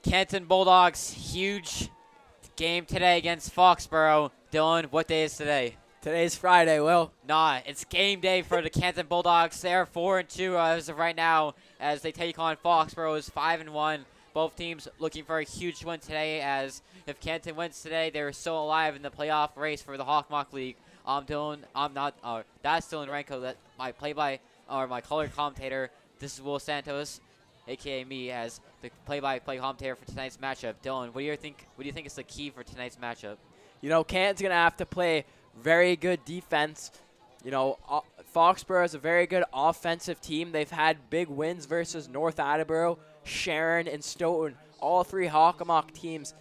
Canton Bulldogs, huge game today against Foxborough. Dylan, what day is today? Today's Friday, Will. Nah, it's game day for the Canton Bulldogs. They're 4-2 as of right now as they take on Foxborough's 5-1. Both teams looking for a huge win today, as if Canton wins today, they're still alive in the playoff race for the Hawkmock League. I'm Dylan. I'm not. That's Dylan Renko. That my color commentator. This is Will Santos, aka me, as the play-by-play commentator for tonight's matchup. Dylan, what do you think? What do you think is the key for tonight's matchup? You know, Canton's gonna have to play very good defense. You know, Foxborough is a very good offensive team. They've had big wins versus North Attleboro, Sharon, and Stoughton, all three Hawkmock teams.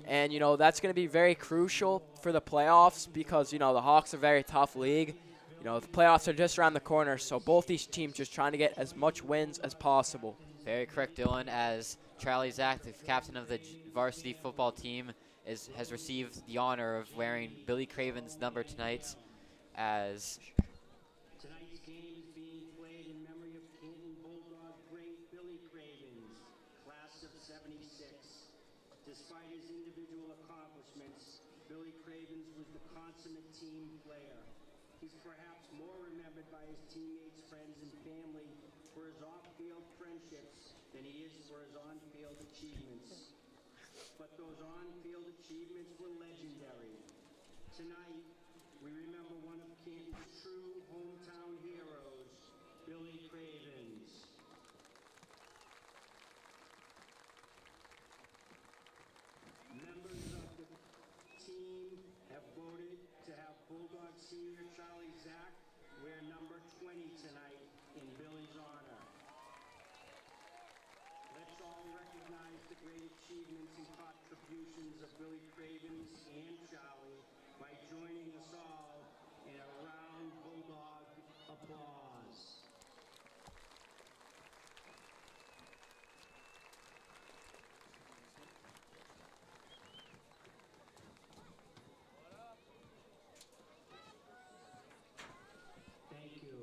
And, you know, that's going to be very crucial for the playoffs because, you know, the Hawks are a very tough league. You know, the playoffs are just around the corner, so both these teams just trying to get as much wins as possible. Very correct, Dylan, as Charlie Zach, the captain of the varsity football team, has received the honor of wearing Billy Craven's number tonight, as Tonight's game is being played in memory of Canton Bulldog great Billy Cravens, class of '76. Despite his individual accomplishments, Billy Cravens was the consummate team player. He's perhaps more remembered by his teammates, friends, and family for his off-field friendships than he is for his on-field achievements. But those on-field achievements were legendary. Tonight, we remember one of Canton's true hometown heroes, Billy Cravens. Members of the team have voted to have Bulldog senior Charlie Zach wear number 20 tonight in Billy's honor. Let's all recognize the great achievements and contributions of Billy Cravens and Charlie by joining us all in a round Bulldog applause. Thank you.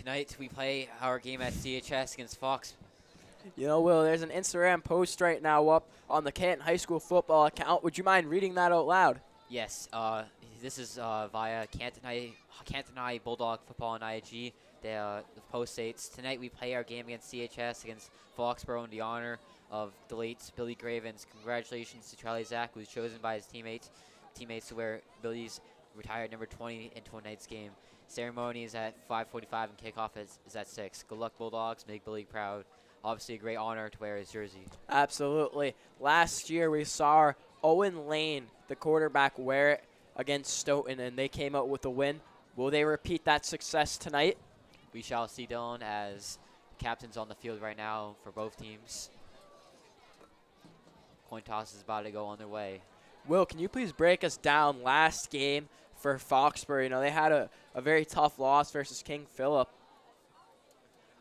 tonight we play our game at CHS against Fox. You know, Will, there's an Instagram post right now up on the Canton High School football account. Would you mind reading that out loud? Yes, this is via Canton High Bulldog Football and IAG. The post states, tonight we play our game against CHS against Foxborough in the honor of the late Billy Cravens. Congratulations to Charlie Zach, who was chosen by his teammates to wear Billy's retired number 20 in tonight's game. Ceremony is at 5:45 and kickoff is at 6. Good luck, Bulldogs. Make Billy proud. Obviously a great honor to wear his jersey. Absolutely. Last year we saw Owen Lane, the quarterback, wear it against Stoughton, and they came out with a win. Will they repeat that success tonight? We shall see, Dylan, as the captain's on the field right now for both teams. Coin toss is about to go on their way. Will, can you please break us down last game for Foxborough? You know, they had a very tough loss versus King Philip.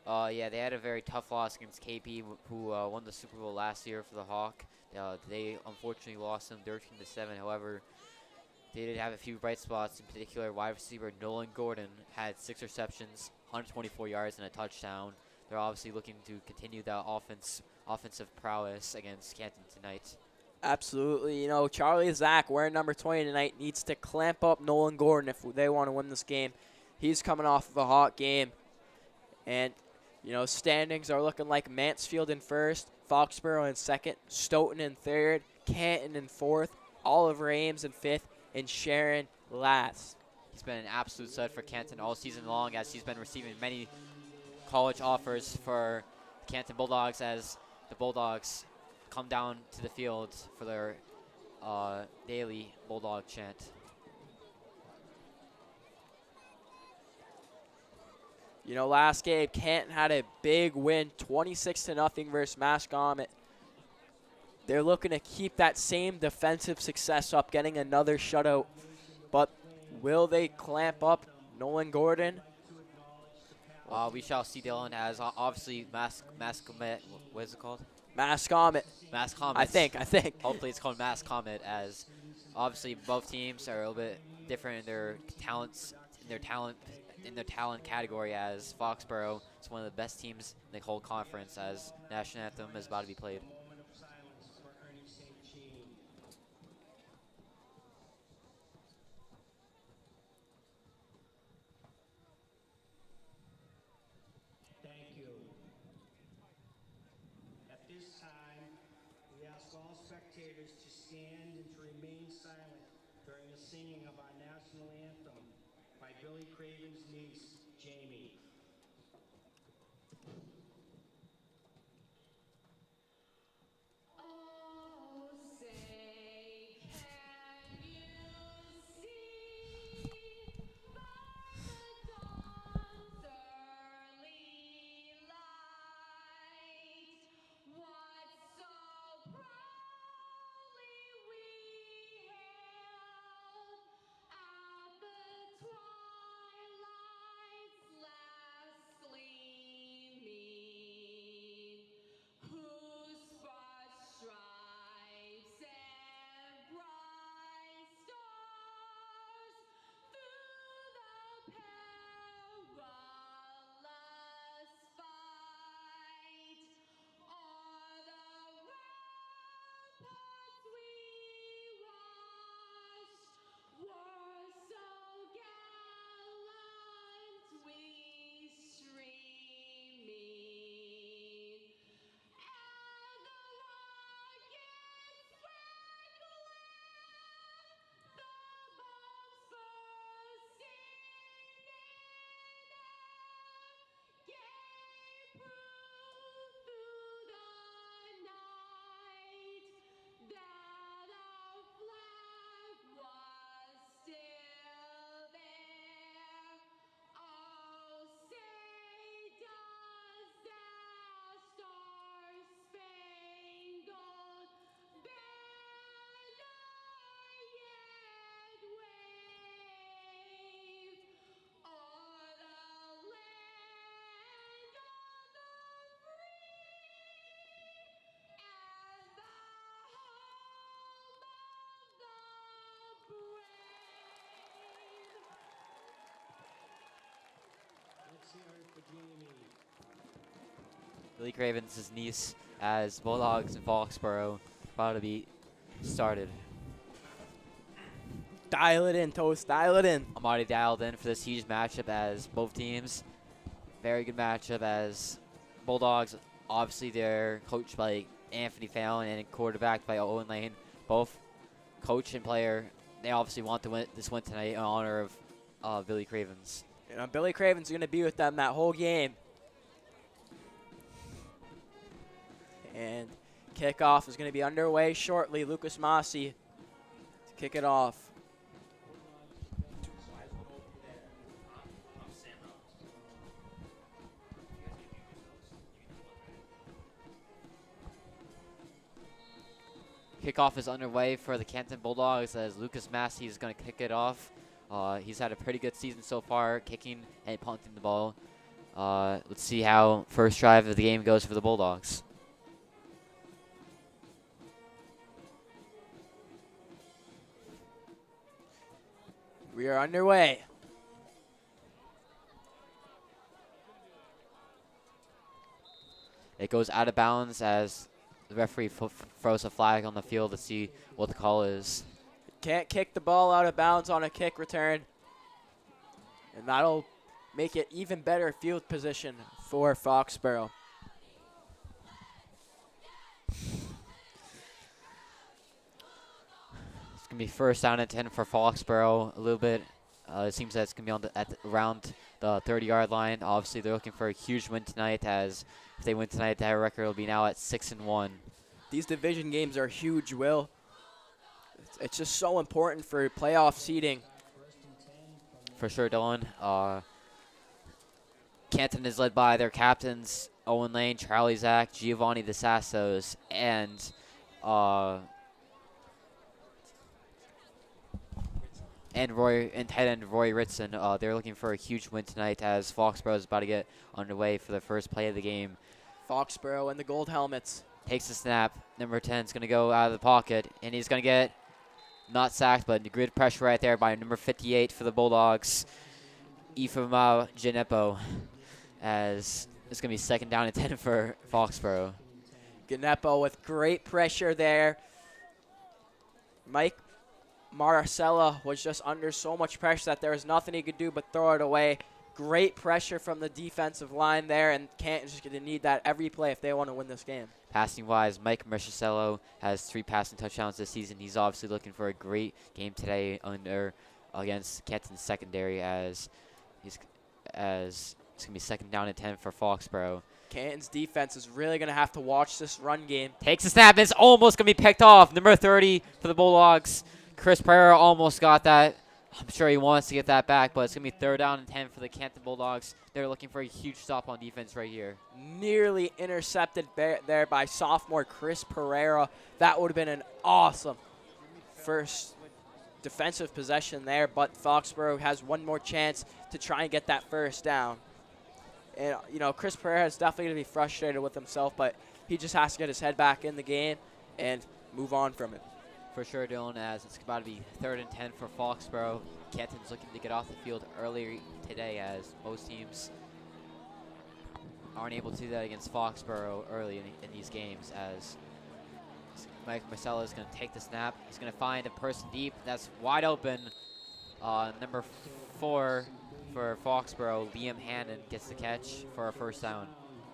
Yeah, they had a very tough loss against KP, who won the Super Bowl last year for the Hawk. They unfortunately lost them 13-7. However, they did have a few bright spots. In particular, wide receiver Nolan Gordon had 6 receptions, 124 yards, and a touchdown. They're obviously looking to continue that offensive prowess against Canton tonight. Absolutely. You know, Charlie Zach, wearing number 20 tonight, needs to clamp up Nolan Gordon if they want to win this game. He's coming off of a hot game. And, you know, standings are looking like Mansfield in first, Foxborough in second, Stoughton in third, Canton in fourth, Oliver Ames in fifth, and Sharon last. He's been an absolute stud for Canton all season long, as he's been receiving many college offers for Canton Bulldogs, as the Bulldogs come down to the field for their daily Bulldog chant. You know, last game, Canton had a big win, 26-0 versus Mascomet. They're looking to keep that same defensive success up, getting another shutout. But will they clamp up Nolan Gordon? We shall see, Dylan, as obviously Mascomet, what is it called? Mass Comet. Mass Comet. I think. Hopefully it's called Mass Comet, as obviously both teams are a little bit different in their talents, in their talent category, as Foxborough is one of the best teams in the whole conference, as national anthem is about to be played. Thank you. At this time, we ask all spectators to stand and to remain silent during the singing of our national anthem by Billy Craven's niece, Jamie. Oh, say, can you see by the dawn's early light what so proudly we hailed at the twilight's last gleaming? Whose broad stripes and bright stars through the perilous fight o'er the ramparts we watched were so gallantly streaming. And the rockets crackling, the bombs bursting in air, gave proof through the night that our flag was still there. Oh, say does that star-spangled banner yet wave o'er the land of the free and the home of the brave? Let's hear it for Jamie. Billy Craven's niece, as Bulldogs and Foxborough about to be started. Dial it in, Toast. Dial it in. I'm already dialed in for this huge matchup, as both teams, very good matchup, as Bulldogs, obviously they're coached by Anthony Fallon and quarterbacked by Owen Lane. Both coach and player, they obviously want to win this win tonight in honor of Billy Craven's. You know, Billy Craven's going to be with them that whole game. And kickoff is going to be underway shortly. Lucas Massey to kick it off. Kickoff is underway for the Canton Bulldogs, as Lucas Massey is going to kick it off. He's had a pretty good season so far, kicking and punting the ball. Let's see how first drive of the game goes for the Bulldogs. We are underway. It goes out of bounds as the referee throws a flag on the field to see what the call is. Can't kick the ball out of bounds on a kick return. And that'll make it even better field position for Foxborough. It's going to be first down and 10 for Foxborough. A little bit. It seems that it's going to be around the 30-yard line. Obviously, they're looking for a huge win tonight, as if they win tonight, their record will be now at 6-1. These division games are huge, Will. It's just so important for playoff seeding. For sure, Dylan. Canton is led by their captains, Owen Lane, Charlie Zach, Giovanni DeSassos, and tight end Roy Ritson. They're looking for a huge win tonight, as Foxborough is about to get underway for the first play of the game. Foxborough and the gold helmets. Takes the snap. Number 10 is going to go out of the pocket, and he's going to get not sacked, but good pressure right there by number 58 for the Bulldogs, Ifeoma Janepo, as it's going to be second down and 10 for Foxborough. Ganepo with great pressure there. Mike Marcella was just under so much pressure that there was nothing he could do but throw it away. Great pressure from the defensive line there, and Canton's just going to need that every play if they want to win this game. Passing-wise, Mike Marcello has 3 passing touchdowns this season. He's obviously looking for a great game today against Canton's secondary as it's going to be second down and 10 for Foxborough. Canton's defense is really going to have to watch this run game. Takes a snap. It's almost going to be picked off. Number 30 for the Bulldogs. Chris Pereira almost got that. I'm sure he wants to get that back, but it's going to be third down and 10 for the Canton Bulldogs. They're looking for a huge stop on defense right here. Nearly intercepted there by sophomore Chris Pereira. That would have been an awesome first defensive possession there, but Foxborough has one more chance to try and get that first down. And, you know, Chris Pereira is definitely going to be frustrated with himself, but he just has to get his head back in the game and move on from it. For sure, Dylan, as it's about to be third and 10 for Foxborough. Canton's looking to get off the field earlier today, as most teams aren't able to do that against Foxborough early in these games, as Mike Marcella is going to take the snap. He's going to find a person deep that's wide open. Number 4 for Foxborough, Liam Hannon, gets the catch for a first down.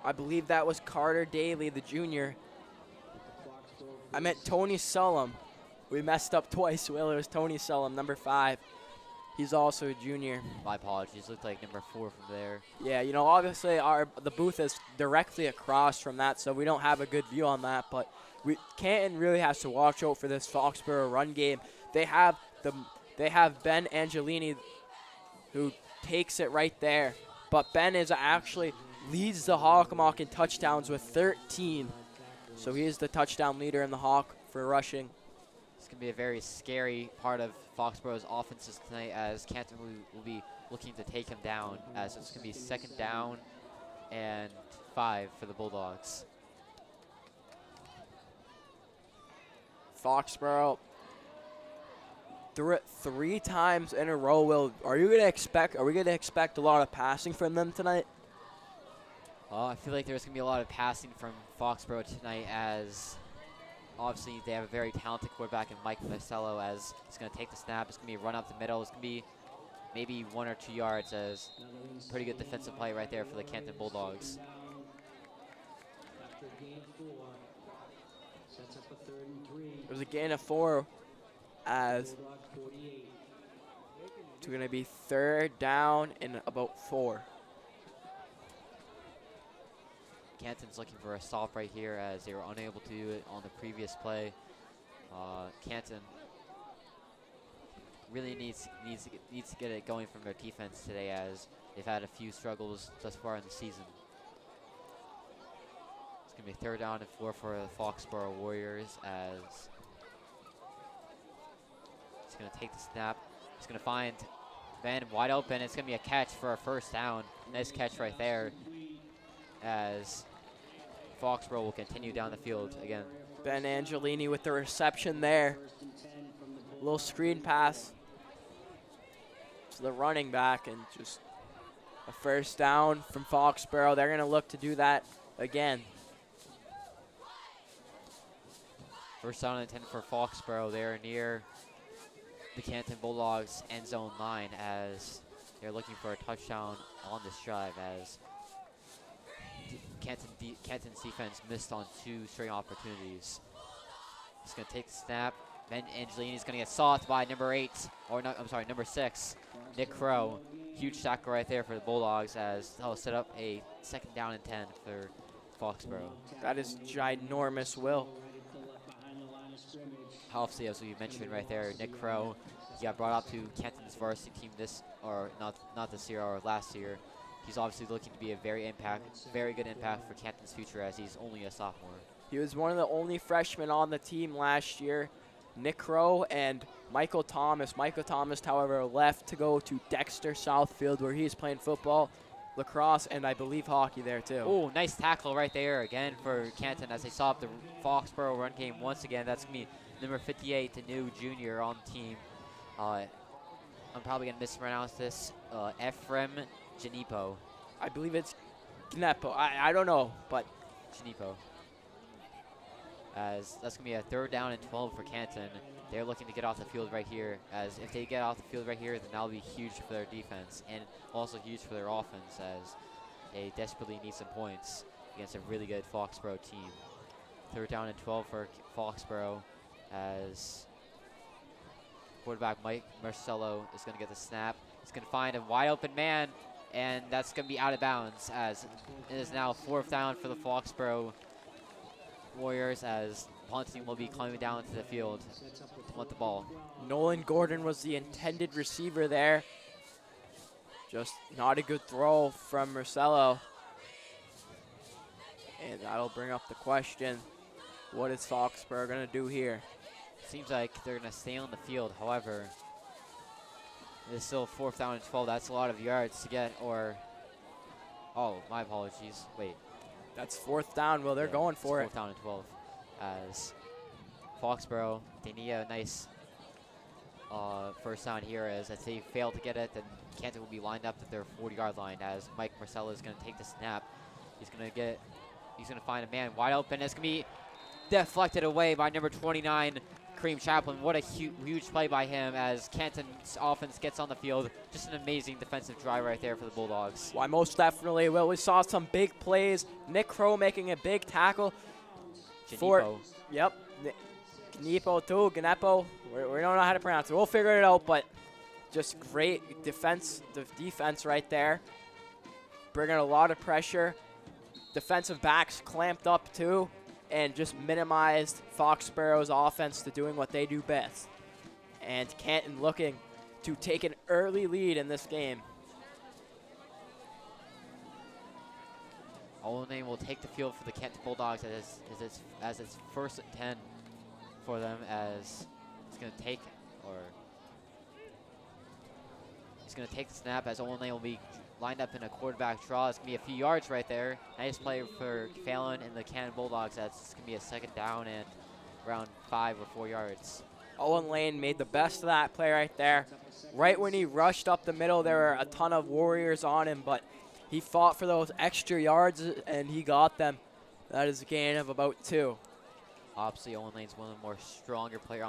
I believe that was Carter Daly, the junior. I meant Tony Sullum. We messed up twice, Will. It was Tony Sullum, number 5. He's also a junior. My apologies. Looked like number 4 from there. Yeah, you know, obviously the booth is directly across from that, so we don't have a good view on that. But Canton really has to watch out for this Foxborough run game. They have Ben Angelini, who takes it right there. But Ben is actually leads the Hawkmock in touchdowns with 13. So he is the touchdown leader in the Hawk for rushing. It's going to be a very scary part of Foxborough's offenses tonight, as Canton will be looking to take him down, as it's going to be second down and 5 for the Bulldogs. Foxborough threw it 3 times in a row. Will, are we going to expect a lot of passing from them tonight? Well, I feel like there's going to be a lot of passing from Foxborough tonight, as obviously they have a very talented quarterback in Mike Marcello, as he's going to take the snap. It's going to be a run up the middle. It's going to be maybe 1 or 2 yards, as pretty good defensive play right there for the Canton Bulldogs. It was a gain of 4, as it's going to be third down and about 4. Canton's looking for a stop right here, as they were unable to do it on the previous play. Canton really needs to get it going from their defense today, as they've had a few struggles thus far in the season. It's going to be third down and 4 for the Foxborough Warriors, as he's going to take the snap. He's going to find Ben wide open. It's going to be a catch for a first down. Nice catch right there, as Foxborough will continue down the field again. Ben Angelini with the reception there. Little screen pass to the running back, and just a first down from Foxborough. They're going to look to do that again. First down and 10 for Foxborough. They're near the Canton Bulldogs end zone line, as they're looking for a touchdown on this drive, as Canton's defense missed on 2 straight opportunities. He's going to take the snap. Ben Angelini's going to get sought by number 6, Nick Crow. Huge tackle right there for the Bulldogs, as they'll set up a second down and 10 for Foxborough. That is ginormous, Will. Obviously, as we mentioned right there, Nick Crow, he got brought up to Canton's varsity team not this year, or last year. He's obviously looking to be a very good impact for Canton's future, as he's only a sophomore. He was one of the only freshmen on the team last year. Nick Crow and Michael Thomas. Michael Thomas, however, left to go to Dexter Southfield, where he's playing football. lacrosse, and I believe hockey there too. Oh, nice tackle right there again for Canton as they saw up the Foxborough run game once again. That's going to be number 58, the new junior on the team. I'm probably going to mispronounce this. Ephraim Janipo. I believe it's Gnepo. I don't know, but Janipo. As that's going to be a 3rd down and 12 for Canton. They're looking to get off the field right here, as if they get off the field right here, then that'll be huge for their defense and also huge for their offense, as they desperately need some points against a really good Foxborough team. 3rd down and 12 for Foxborough, as quarterback Mike Marcello is going to get the snap. He's going to find a wide open man, and that's going to be out of bounds, as it is now 4th down for the Foxborough Warriors, as punting will be climbing down to the field to punt the ball. Nolan Gordon was the intended receiver there. Just not a good throw from Marcello. And that'll bring up the question, what is Foxborough going to do here? Seems like they're going to stay on the field. However, it's still 4th down and 12. That's a lot of yards to get, or, oh, my apologies. Wait. That's 4th down. Well, they're Yeah, going for it. 4th down and 12. As Foxborough, they need a nice 1st down here, as if they fail to get it, then Canton will be lined up at their 40-yard line, as Mike Marcello is going to take the snap. He's going to find a man wide open. It's going to be deflected away by number 29, Kareem Chaplin. What a huge play by him, as Canton's offense gets on the field. Just an amazing defensive drive right there for the Bulldogs. Why, most definitely. Well, we saw some big plays. Nick Crow making a big tackle. Janipo. Yep. Gnepo too, Gnepo. We don't know how to pronounce it. We'll figure it out, but just great defense right there. Bringing a lot of pressure. Defensive backs clamped up too, and just minimized Foxborough's offense to doing what they do best. And Canton looking to take an early lead in this game. Olenay will take the field for the Canton Bulldogs as it's 1st and 10 for them, as he's going to take the snap, as Olenay will be lined up in a quarterback draw. It's going to be a few yards right there. Nice play for Fallon and the Canton Bulldogs. That's going to be a 2nd down and around 5 or 4 yards. Owen Lane made the best of that play right there. Right when he rushed up the middle, there were a ton of Warriors on him, but he fought for those extra yards, and he got them. That is a gain of about 2. Obviously, Owen Lane's one of the more stronger players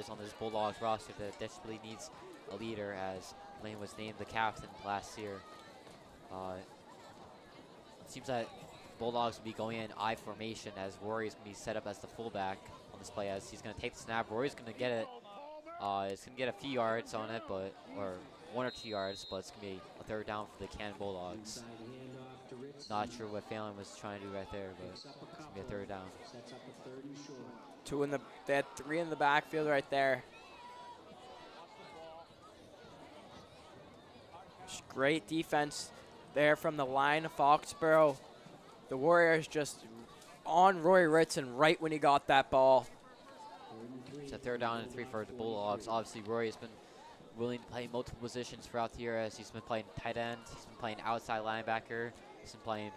on this Bulldogs roster that desperately needs a leader, as Lane was named the captain last year. It seems that Bulldogs will be going in I formation, as Rory's going to be set up as the fullback on this play, as he's going to take the snap. Rory's going to get it. It's going to get a few yards on it, or 1 or 2 yards, but it's going to be a 3rd down for the Canton Bulldogs. Not sure what Fallon was trying to do right there, but it's going to be a 3rd down. They had 3 in the backfield right there. Just great defense there from the line of Foxborough. The Warriors just on Roy Ritson right when he got that ball. It's a 3rd down and 3 for the Bulldogs. Obviously, Rory has been willing to play multiple positions throughout the year, as he's been playing tight end, he's been playing outside linebacker, he's been playing,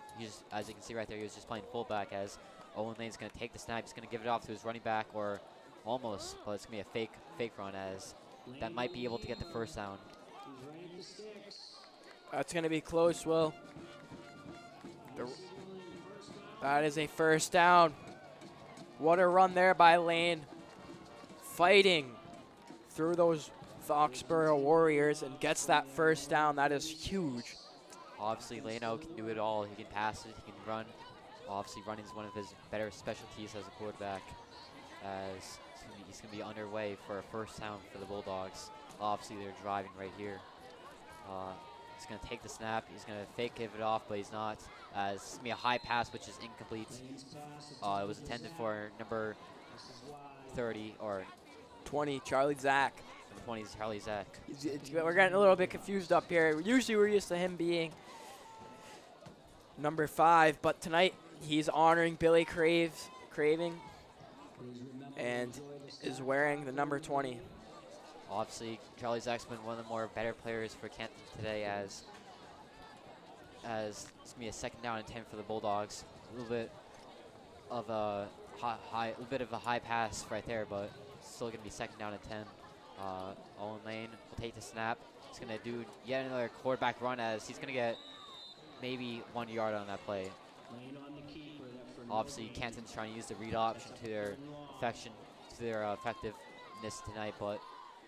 as you can see right there, he was just playing fullback, as Owen Lane's going to take the snap. He's going to give it off to his running back, or almost, but it's going to be a fake run, as that might be able to get the 1st down. That's going to be close, Will. That is a 1st down. What a run there by Lane. Fighting through those Foxborough Warriors and gets that 1st down. That is huge. Obviously, Lano can do it all. He can pass it, he can run. Obviously, running is one of his better specialties as a quarterback, as he's going to be underway for a 1st down for the Bulldogs. Obviously, they're driving right here. He's going to take the snap. He's going to fake give it off, but he's not. It's going to be a high pass, which is incomplete. It was intended for number 30, or 20, Charlie Zach. Number 20 is Charlie Zach. We're getting a little bit confused up here. Usually we're used to him being number 5, but tonight he's honoring Billy Craving and is wearing the number 20. Obviously, Charlie Zach's been one of the more better players for Canton today, as as it's gonna be a 2nd down and 10 for the Bulldogs. A little bit of a high pass right there, but still gonna be 2nd down and 10. Owen Lane will take the snap. He's gonna do yet another quarterback run as he's gonna get maybe 1 yard on that play. Obviously, Canton's trying to use the read option to their effectiveness tonight, but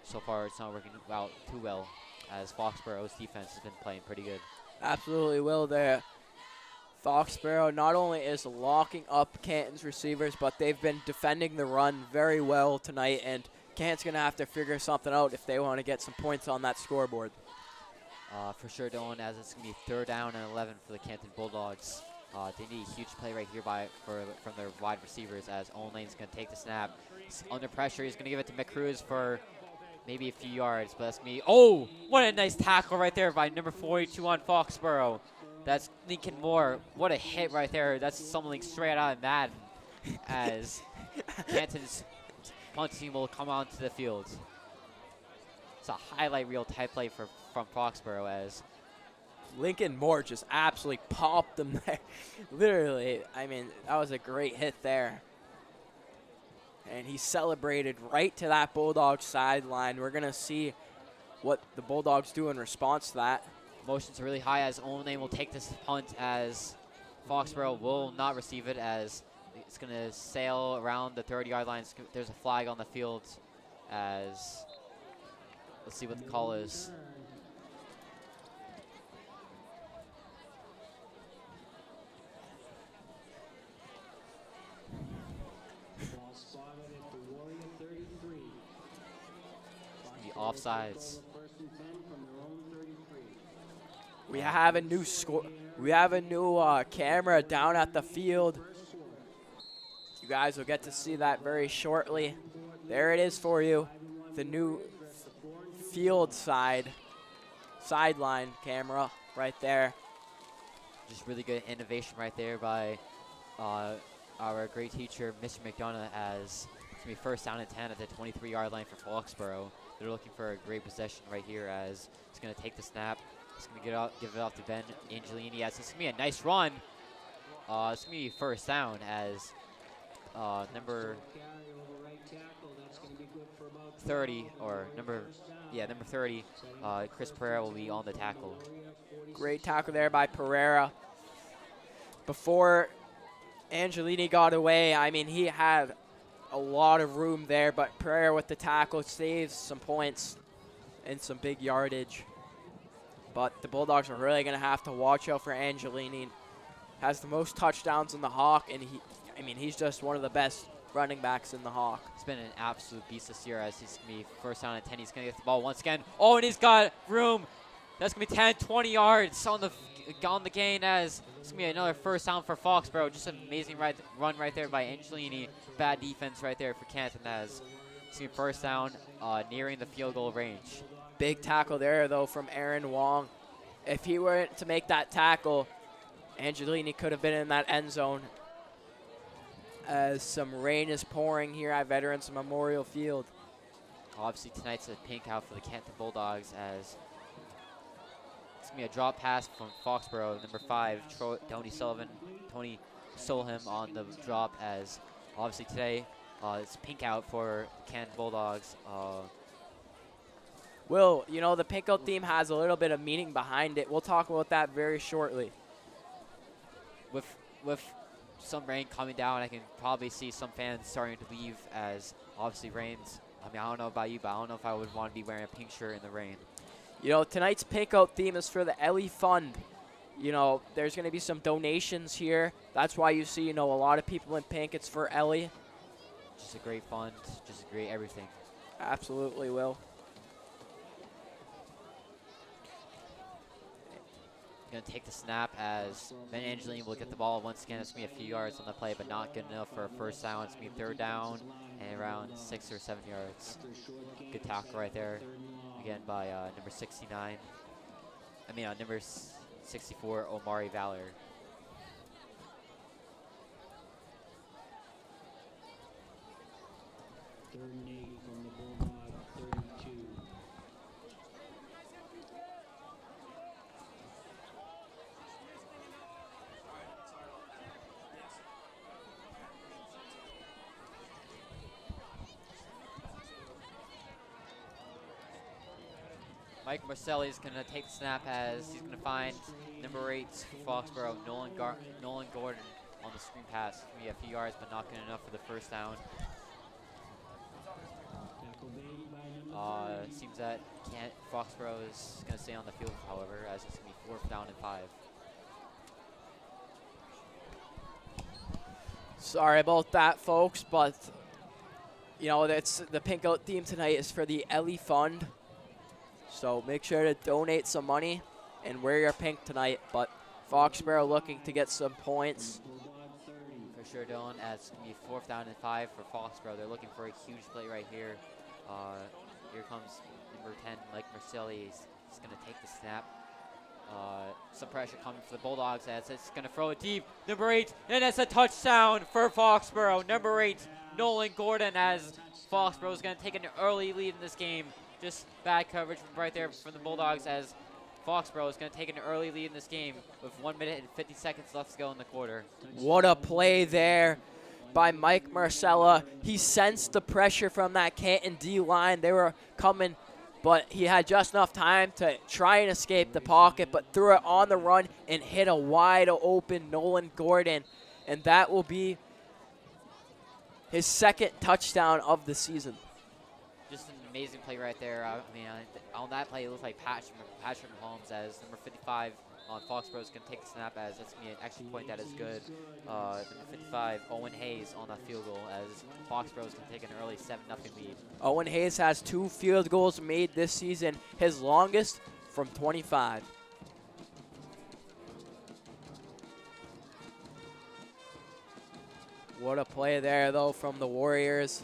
so far it's not working out too well as Foxborough's defense has been playing pretty good. Absolutely will there. Foxborough not only is locking up Canton's receivers, but they've been defending the run very well tonight, and Canton's going to have to figure something out if they want to get some points on that scoreboard. For sure, Dylan, as it's going to be 3rd down and 11 for the Canton Bulldogs. They need a huge play right here from their wide receivers as Owen Lane's going to take the snap. He's under pressure. He's going to give it to McCruz for maybe a few yards, but that's me. Oh, what a nice tackle right there by number 42 on Foxborough. That's Lincoln Moore. What a hit right there. That's something straight out of Madden as Canton's punt team will come onto the field. It's a highlight reel type play from Foxborough as Lincoln Moore just absolutely popped them there. Literally, I mean, that was a great hit there. And he celebrated right to that Bulldogs sideline. We're going to see what the Bulldogs do in response to that. Motions really high as Owen Lane will take this punt as Foxborough will not receive it as it's going to sail around the 30-yard line. There's a flag on the field as let's see what the call is. Offsides. We have a new camera down at the field. You guys will get to see that very shortly. There it is for you, the new field sideline camera right there. Just really good innovation right there by our great teacher, Mr. McDonough, as it's going to be 1st down and 10 at the 23-yard line for Foxborough. They're looking for a great possession right here as he's going to take the snap. He's going to give it off to Ben Angelini as it's going to be a nice run. It's going to be 1st down as number 30 number 30, Chris Pereira will be on the tackle. Great tackle there by Pereira. Before Angelini got away, I mean, he had a lot of room there, but Pereira with the tackle saves some points and some big yardage. But the Bulldogs are really going to have to watch out for Angelini. Has the most touchdowns in the Hawk, and he's just one of the best running backs in the Hawk. He's been an absolute beast this year as he's going to be 1st down and 10. He's going to get the ball once again. Oh, and he's got room. That's going to be 10, 20 yards on the gain as it's going to be another 1st down for Foxborough. Just an amazing run right there by Angelini. Bad defense right there for Canton as it's going to be 1st down nearing the field goal range. Big tackle there, though, from Aaron Wong. If he were to make that tackle, Angelini could have been in that end zone. As some rain is pouring here at Veterans Memorial Field. Obviously, tonight's a pink out for the Canton Bulldogs as it's going to be a drop pass from Foxborough, number 5, Tony Solheim on the drop as obviously today it's pink out for Canton Bulldogs. Will, you know, the pink out theme has a little bit of meaning behind it. We'll talk about that very shortly. With some rain coming down, I can probably see some fans starting to leave as obviously rains. I mean, I don't know about you, but I don't know if I would want to be wearing a pink shirt in the rain. You know, tonight's pink out theme is for the Ellie Fund. You know, there's going to be some donations here. That's why you see, you know, a lot of people in pink. It's for Ellie. Just a great fund, just a great everything. Absolutely, Will. Going to take the snap as Ben Angelini will get the ball once again. It's going to be a few yards on the play, but not good enough for a 1st down. It's going to be 3rd down and around 6 or 7 yards. Good tackle right there, again by number 64, Omari Valor. Third and 8 from the Bulldog 32. Mike Marcelli is going to take the snap as he's going to find number 8 for Foxborough, Nolan Gordon on the screen pass. We have a few yards, but not good enough for the first down. Seems that Foxborough is going to stay on the field, however, as it's going to be 4th down and 5. Sorry about that, folks, but you know, that's the Pink Out theme tonight is for the Ellie Fund. So make sure to donate some money and wear your pink tonight. But Foxborough looking to get some points. For sure, Dylan, as it's going to be 4th down and 5 for Foxborough. They're looking for a huge play right here. Here comes number 10, Mike Marcelli. He's going to take the snap. Some pressure coming for the Bulldogs as it's going to throw it deep. Number 8, and it's a touchdown for Foxborough. Number 8, Nolan Gordon, as Foxborough is going to take an early lead in this game. Just bad coverage right there from the Bulldogs as Foxborough is going to take an early lead in this game with 1 minute and 50 seconds left to go in the quarter. What a play there by Mike Marcella. He sensed the pressure from that Canton D line. They were coming, but he had just enough time to try and escape the pocket, but threw it on the run and hit a wide open Nolan Gordon. And that will be his 2nd touchdown of the season. Just an amazing play right there. On that play, it looked like Patrick Mahomes as number 55 on Foxborough is going to take the snap as that's going to be an extra point that is good. Number 55, Owen Hayes on that field goal as Foxborough is going to take an early 7-0 lead. Owen Hayes has 2 field goals made this season, his longest from 25. What a play there, though, from the Warriors.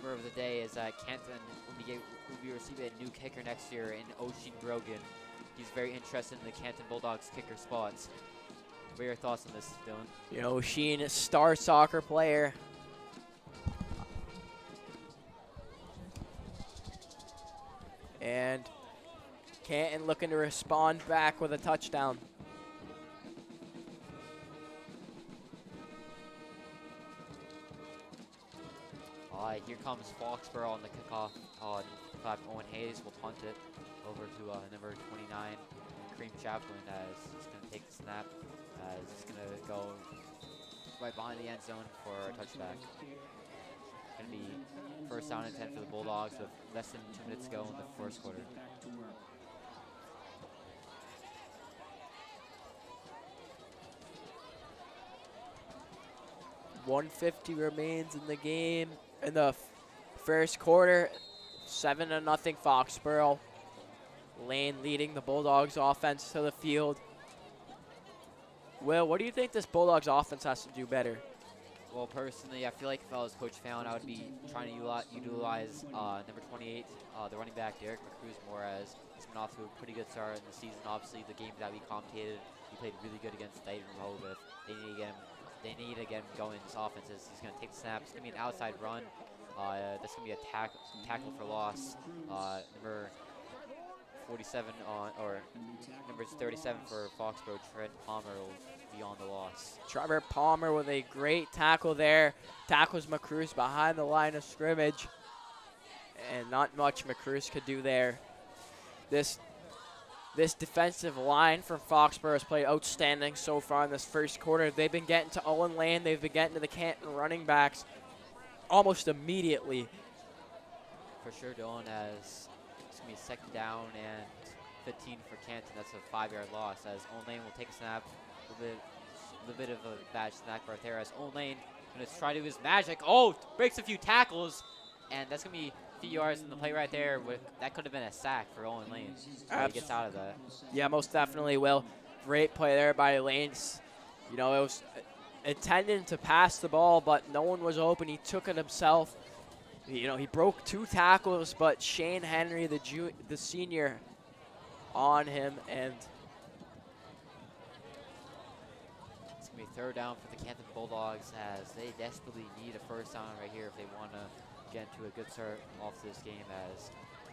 Rumor of the day is that Canton will be receiving a new kicker next year in Oisin Brogan. He's very interested in the Canton Bulldogs kicker spots. What are your thoughts on this, Dylan? You know, Sheen, star soccer player. And Canton looking to respond back with a touchdown. Here comes Foxborough on the kickoff. Owen Hayes will punt it over to number 29, Kareem Chaplin, as he's going to take the snap. As he's going to go right behind the end zone for a touchback. Going to be 1st down and 10 for the Bulldogs with less than 2 minutes to go in the 1st quarter. .150 remains in the game. In the 1st quarter, 7-0 Foxborough. Lane leading the Bulldogs offense to the field. Will, what do you think this Bulldogs offense has to do better? Well, personally, I feel like if I was Coach Fallon, I would be trying to utilize number 28, the running back, Derek McCruz, more, as he's been off to a pretty good start in the season. Obviously, the game that we commentated, he played really good against Dayton Rehoboth. They need to get him going in this offense as he's going to take the snap. It's going to be an outside run. That's going to be a tackle for loss. Number 47 or number 37 for Foxborough, Trent Palmer, will be on the loss. Trevor Palmer with a great tackle there. Tackles McCruz behind the line of scrimmage. And not much McCruz could do there. This defensive line from Foxborough has played outstanding so far in this 1st quarter. They've been getting to Owen Lane. They've been getting to the Canton running backs almost immediately. For sure, Dylan, as it's going to be 2nd down and 15 for Canton. That's a 5-yard loss as Owen Lane will take a snap. A little bit of a bad snap right there as Owen Lane going to try to do his magic. Oh, breaks a few tackles, and that's going to be a few yards in the play right there. That could have been a sack for Owen Lane. He gets out of that. Yeah, most definitely will. Great play there by Lanes. You know, it was intended to pass the ball, but no one was open. He took it himself. You know, he broke 2 tackles, but Shane Henry, the senior, on him, and it's going to be 3rd down for the Canton Bulldogs as they desperately need a 1st down right here if they want to get into a good start off this game, as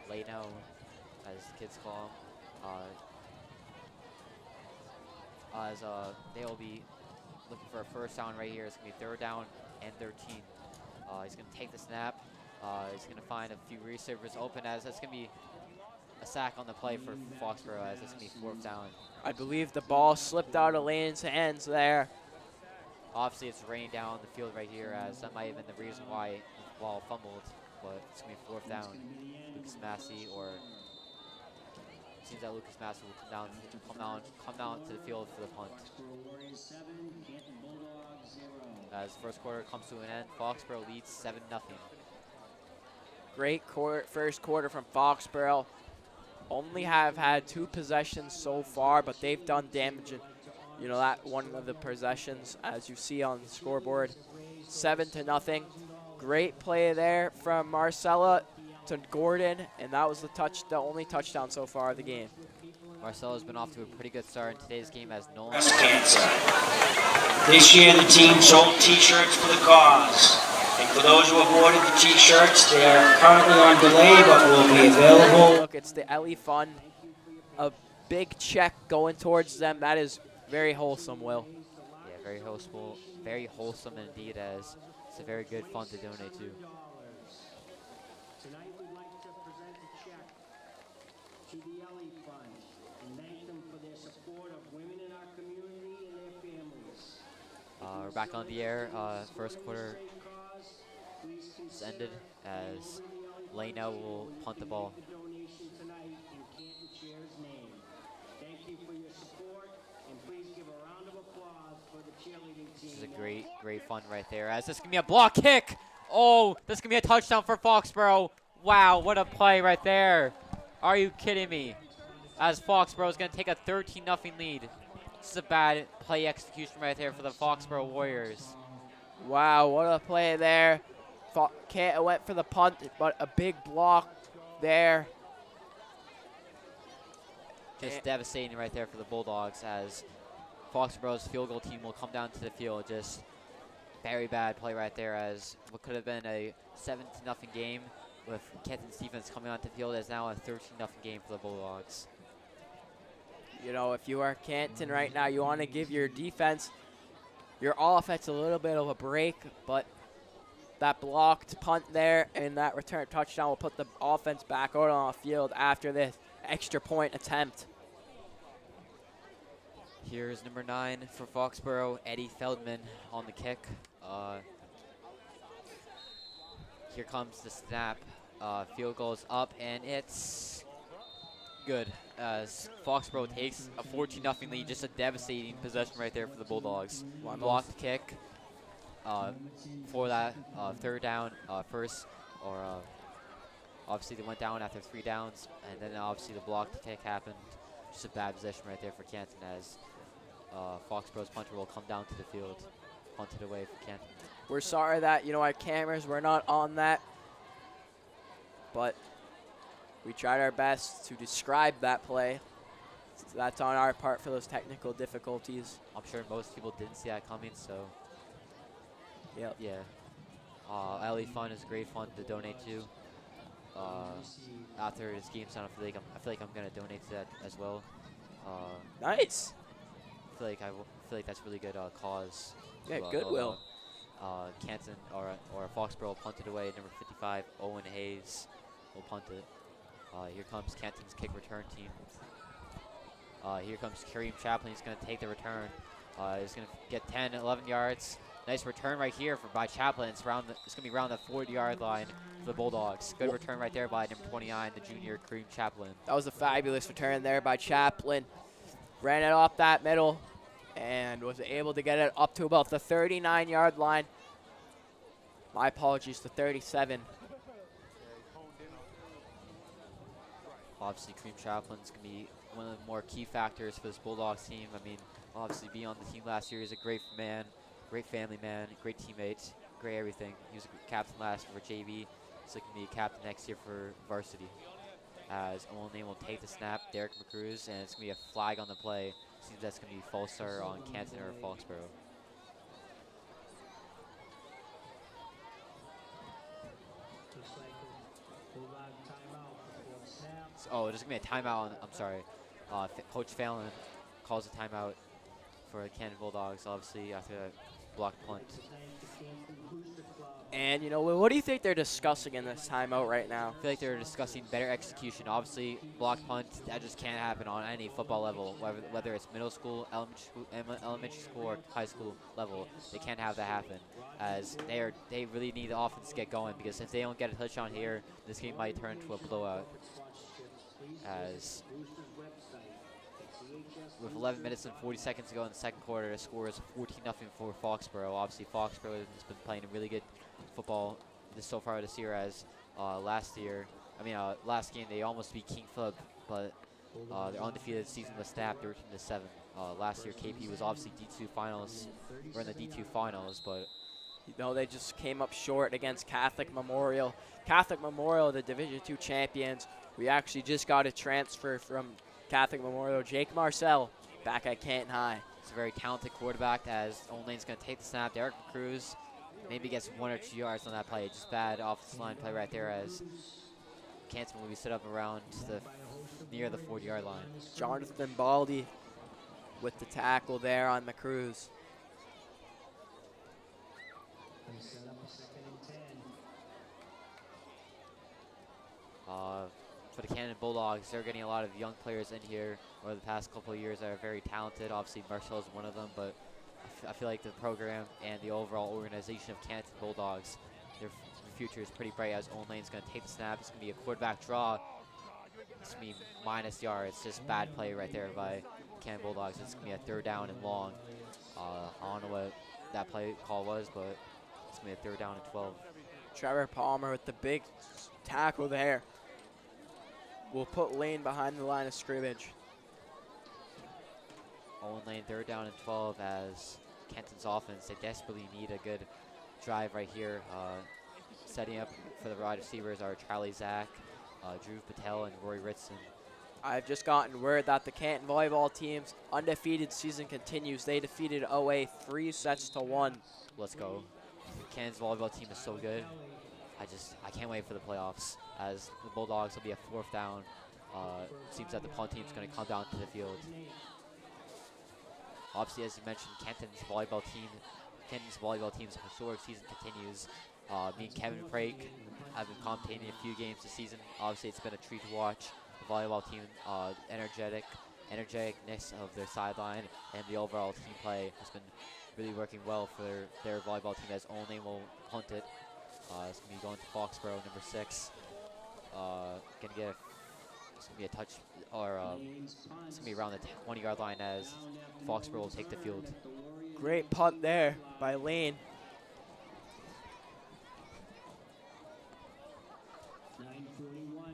Leno, as the kids call him, as they will be looking for a 1st down right here. It's going to be 3rd down and 13. He's going to take the snap. He's going to find a few receivers open as that's going to be a sack on the play for Foxborough as it's going to be 4th down. I believe the ball slipped out of Lane's hands there. Obviously, it's raining down the field right here as that might have been the reason why the ball fumbled, but it's going to be 4th down. Lucas Massey or seems that Lucas Massey will come down to the field for the punt. As first quarter comes to an end, Foxborough leads 7-0. Great first quarter from Foxborough. Only have had 2 possessions so far, but they've done damage in, that one of the possessions, as you see on the scoreboard. 7-0. Great play there from Marcella to Gordon, and that was the only touchdown so far of the game. Marcella's been off to a pretty good start in today's game as Nolan. Breast cancer. This year the team sold t-shirts for the cause. And for those who have ordered the t-shirts, they are currently on delay but will be available. Look, it's the Ellie Fund. A big check going towards them. That is very wholesome, Will. Yeah, very wholesome indeed as it's a very good fund to donate to. Tonight we'd like to present a check to the Ellie Fund and thank them for their support of women in our community and their families. We're back on the air. First quarter is ended as Leno will punt the ball. Donation tonight in Canton Chair's name. Thank you for your support and please give a round of applause for the cheerleading team. This is a great fun right there as this is going to be a block kick. Oh, this is going to be a touchdown for Foxborough. Wow, what a play right there. Are you kidding me? As Foxborough is going to take a 13-0 lead. This is a bad play execution right there for the Foxborough Warriors. Wow, what a play there. Canton went for the punt, but a big block there. Just devastating right there for the Bulldogs as Foxborough's field goal team will come down to the field. Just very bad play right there as what could have been a 7-0 game with Canton's defense coming onto the field is now a 13-0 game for the Bulldogs. If you are Canton right now, you want to give your defense, your offense a little bit of a break, but that blocked punt there and that return touchdown will put the offense back out on the field after this extra point attempt. Here's number 9 for Foxborough, Eddie Feldman on the kick. Here comes the snap. Field goal is up and it's good as Foxborough takes a 14-0 lead. Just a devastating possession right there for the Bulldogs. Blocked kick for that 3rd down first, or obviously they went down after 3 downs, and then obviously the blocked kick happened. Just a bad possession right there for Canton as Foxborough's punter will come down to the field, punted away for Canton. We're sorry that our cameras were not on that, but we tried our best to describe that play. So that's on our part for those technical difficulties. I'm sure most people didn't see that coming, so yep. Yeah. LA Fund is great fun to donate to. After this game's done, I feel like I'm gonna donate to that as well. Nice. I feel like that's really good cause. Yeah, goodwill. Canton or Foxborough punted away. Number 55, Owen Hayes will punt it. Here comes Canton's kick return team. Here comes Kareem Chaplin. He's going to take the return. He's going to get 10, 11 yards. Nice return right here by Chaplin. It's going to be around the 40-yard line for the Bulldogs. Good return right there by number 29, the junior Kareem Chaplin. That was a fabulous return there by Chaplin. Ran it off that middle and was able to get it up to about the 39-yard line. My apologies, to 37. Obviously, Kareem Chaplin's going to be one of the more key factors for this Bulldogs team. I mean, obviously being on the team last year, he's a great man, great family man, great teammate, great everything. He was a captain last year for JV. He's looking to be a captain next year for Varsity. As Owen Lane will take the snap, Derek McCruz, and it's going to be a flag on the play. Seems that's going to be false start on Canton or Foxborough. Oh, there's going to be a timeout. I'm sorry. Coach Fallon calls a timeout for the Canton Bulldogs, obviously, after that blocked punt. And, you know, what do you think they're discussing in this timeout right now? I feel like they're discussing better execution. Obviously, block punt, that just can't happen on any football level, whether it's middle school, elementary school, or high school level. They can't have that happen, as they really need the offense to get going, because if they don't get a touchdown here, this game might turn into a blowout. As with 11 minutes and 40 seconds to go in the second quarter, the score is 14-0 for Foxborough. Obviously, Foxborough has been playing a really good football so far this year, as last game they almost beat King Philip, but their undefeated season was stabbed 13-7. Last year KP was obviously D2 finals, or in the D2 finals, but You know, they just came up short against Catholic Memorial. Catholic Memorial, the Division II champions. We actually just got a transfer from Catholic Memorial, Jake Marcel, back at Canton High. it's a very talented quarterback, as Owen Lane's going to take the snap. Derek Cruz maybe gets 1 or 2 yards on that play. Just bad offensive line play right there, as Canton will be set up around near the 40-yard line. Jonathan Baldy with the tackle there on the Cruz. Set up a 2nd and 10. For the Canton Bulldogs, they're getting a lot of young players in here over the past couple of years that are very talented. Obviously, Marcel is one of them, but I feel like the program and the overall organization of Canton Bulldogs, their future is pretty bright, as Owen Lane's going to take the snap. It's going to be a quarterback draw. It's going to be minus yards. It's just bad play right there by Canton Bulldogs. It's going to be a 3rd down and long. I don't know what that play call was, but it's going to be a 3rd down and 12. Trevor Palmer with the big tackle there. We'll put Lane behind the line of scrimmage. Owen Lane 3rd down and 12, as Canton's offense, they desperately need a good drive right here. Setting up for the wide receivers are Charlie Zach, Drew Patel, and Roy Ritson. I've just gotten word that the Canton volleyball team's undefeated season continues. They defeated OA 3-1. Let's go. Canton's volleyball team is so good. I can't wait for the playoffs, as the Bulldogs will be a 4th down. It seems that the punt team's going to come down to the field. Obviously, as you mentioned, Canton's volleyball team's historic season continues. Me and Kevin Frake have been commentating a few games this season. Obviously, it's been a treat to watch the volleyball team. Energeticness of their sideline and the overall team play has been really working well for their volleyball team, as only will punt it. It's going to be going to Foxborough, number 6. It's going to be a touch, or it's going to be around the 20-yard line, as Foxborough will take the field. Great punt there by Lane. 9:41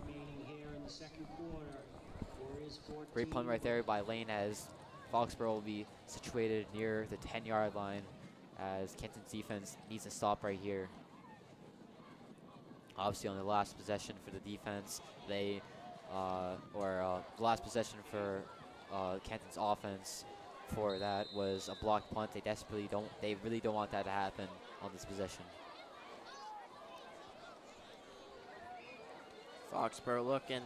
remaining here in the 2nd quarter. Warriors 14. Great punt right there by Lane, as Foxborough will be situated near the 10-yard line, as Canton's defense needs to stop right here. Obviously, on the last possession for the defense, the last possession for Canton's offense for that was a blocked punt. They really don't want that to happen on this possession. Foxborough looking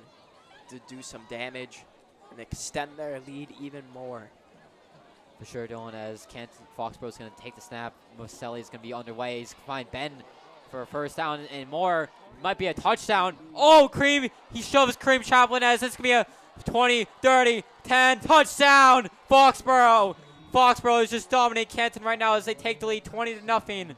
to do some damage and extend their lead even more. For sure, Dylan, as Foxborough is going to take the snap. Moselli is going to be underway. He's going to find Ben for a 1st down and more. Might be a touchdown. Oh, Cream. He shoves Cream Chaplin, as it's going to be a 20, 30, 10 touchdown. Foxborough. Foxborough is just dominating Canton right now as they take the lead 20-0.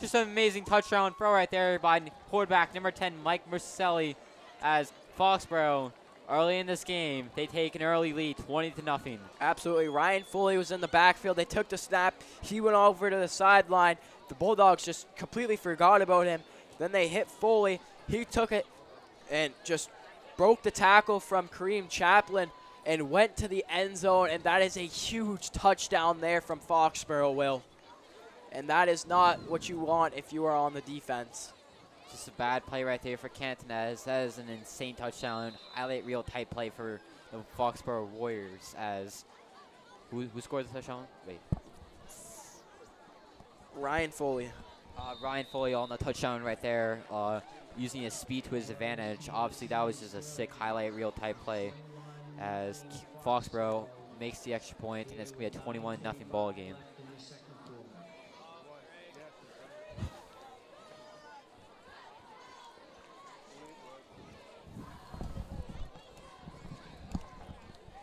Just an amazing touchdown throw right there by quarterback number 10, Mike Moselli, as Foxborough, early in this game, they take an early lead, 20-0. Absolutely. Ryan Foley was in the backfield. They took the snap. He went over to the sideline. The Bulldogs just completely forgot about him. Then they hit Foley. He took it and just broke the tackle from Kareem Chaplin and went to the end zone. And that is a huge touchdown there from Foxborough, Will. And that is not what you want if you are on the defense. Just a bad play right there for Canton, as that is an insane touchdown. Highlight reel type play for the Foxborough Warriors, as who scored the touchdown? Wait. Ryan Foley. Ryan Foley on the touchdown right there, using his speed to his advantage. Obviously, that was just a sick highlight reel type play, as Foxborough makes the extra point, and it's going to be a 21-0 ball game.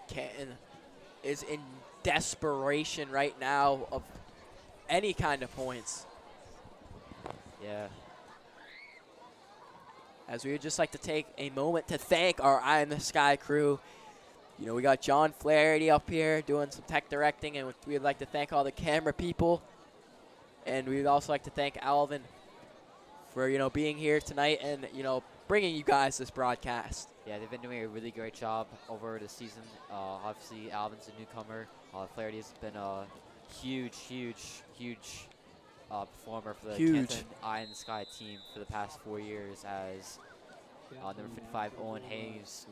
Canton is in desperation right now of any kind of points. Yeah. As we would just like to take a moment to thank our Eye in the Sky crew. You know, we got John Flaherty up here doing some tech directing, and we'd like to thank all the camera people. And we'd also like to thank Alvin for, you know, being here tonight and, you know, bringing you guys this broadcast. Yeah, they've been doing a really great job over the season. Obviously, Alvin's a newcomer. Flaherty's been a huge performer for the Canton Eye in the Sky team for the past 4 years as number 55, Owen Hayes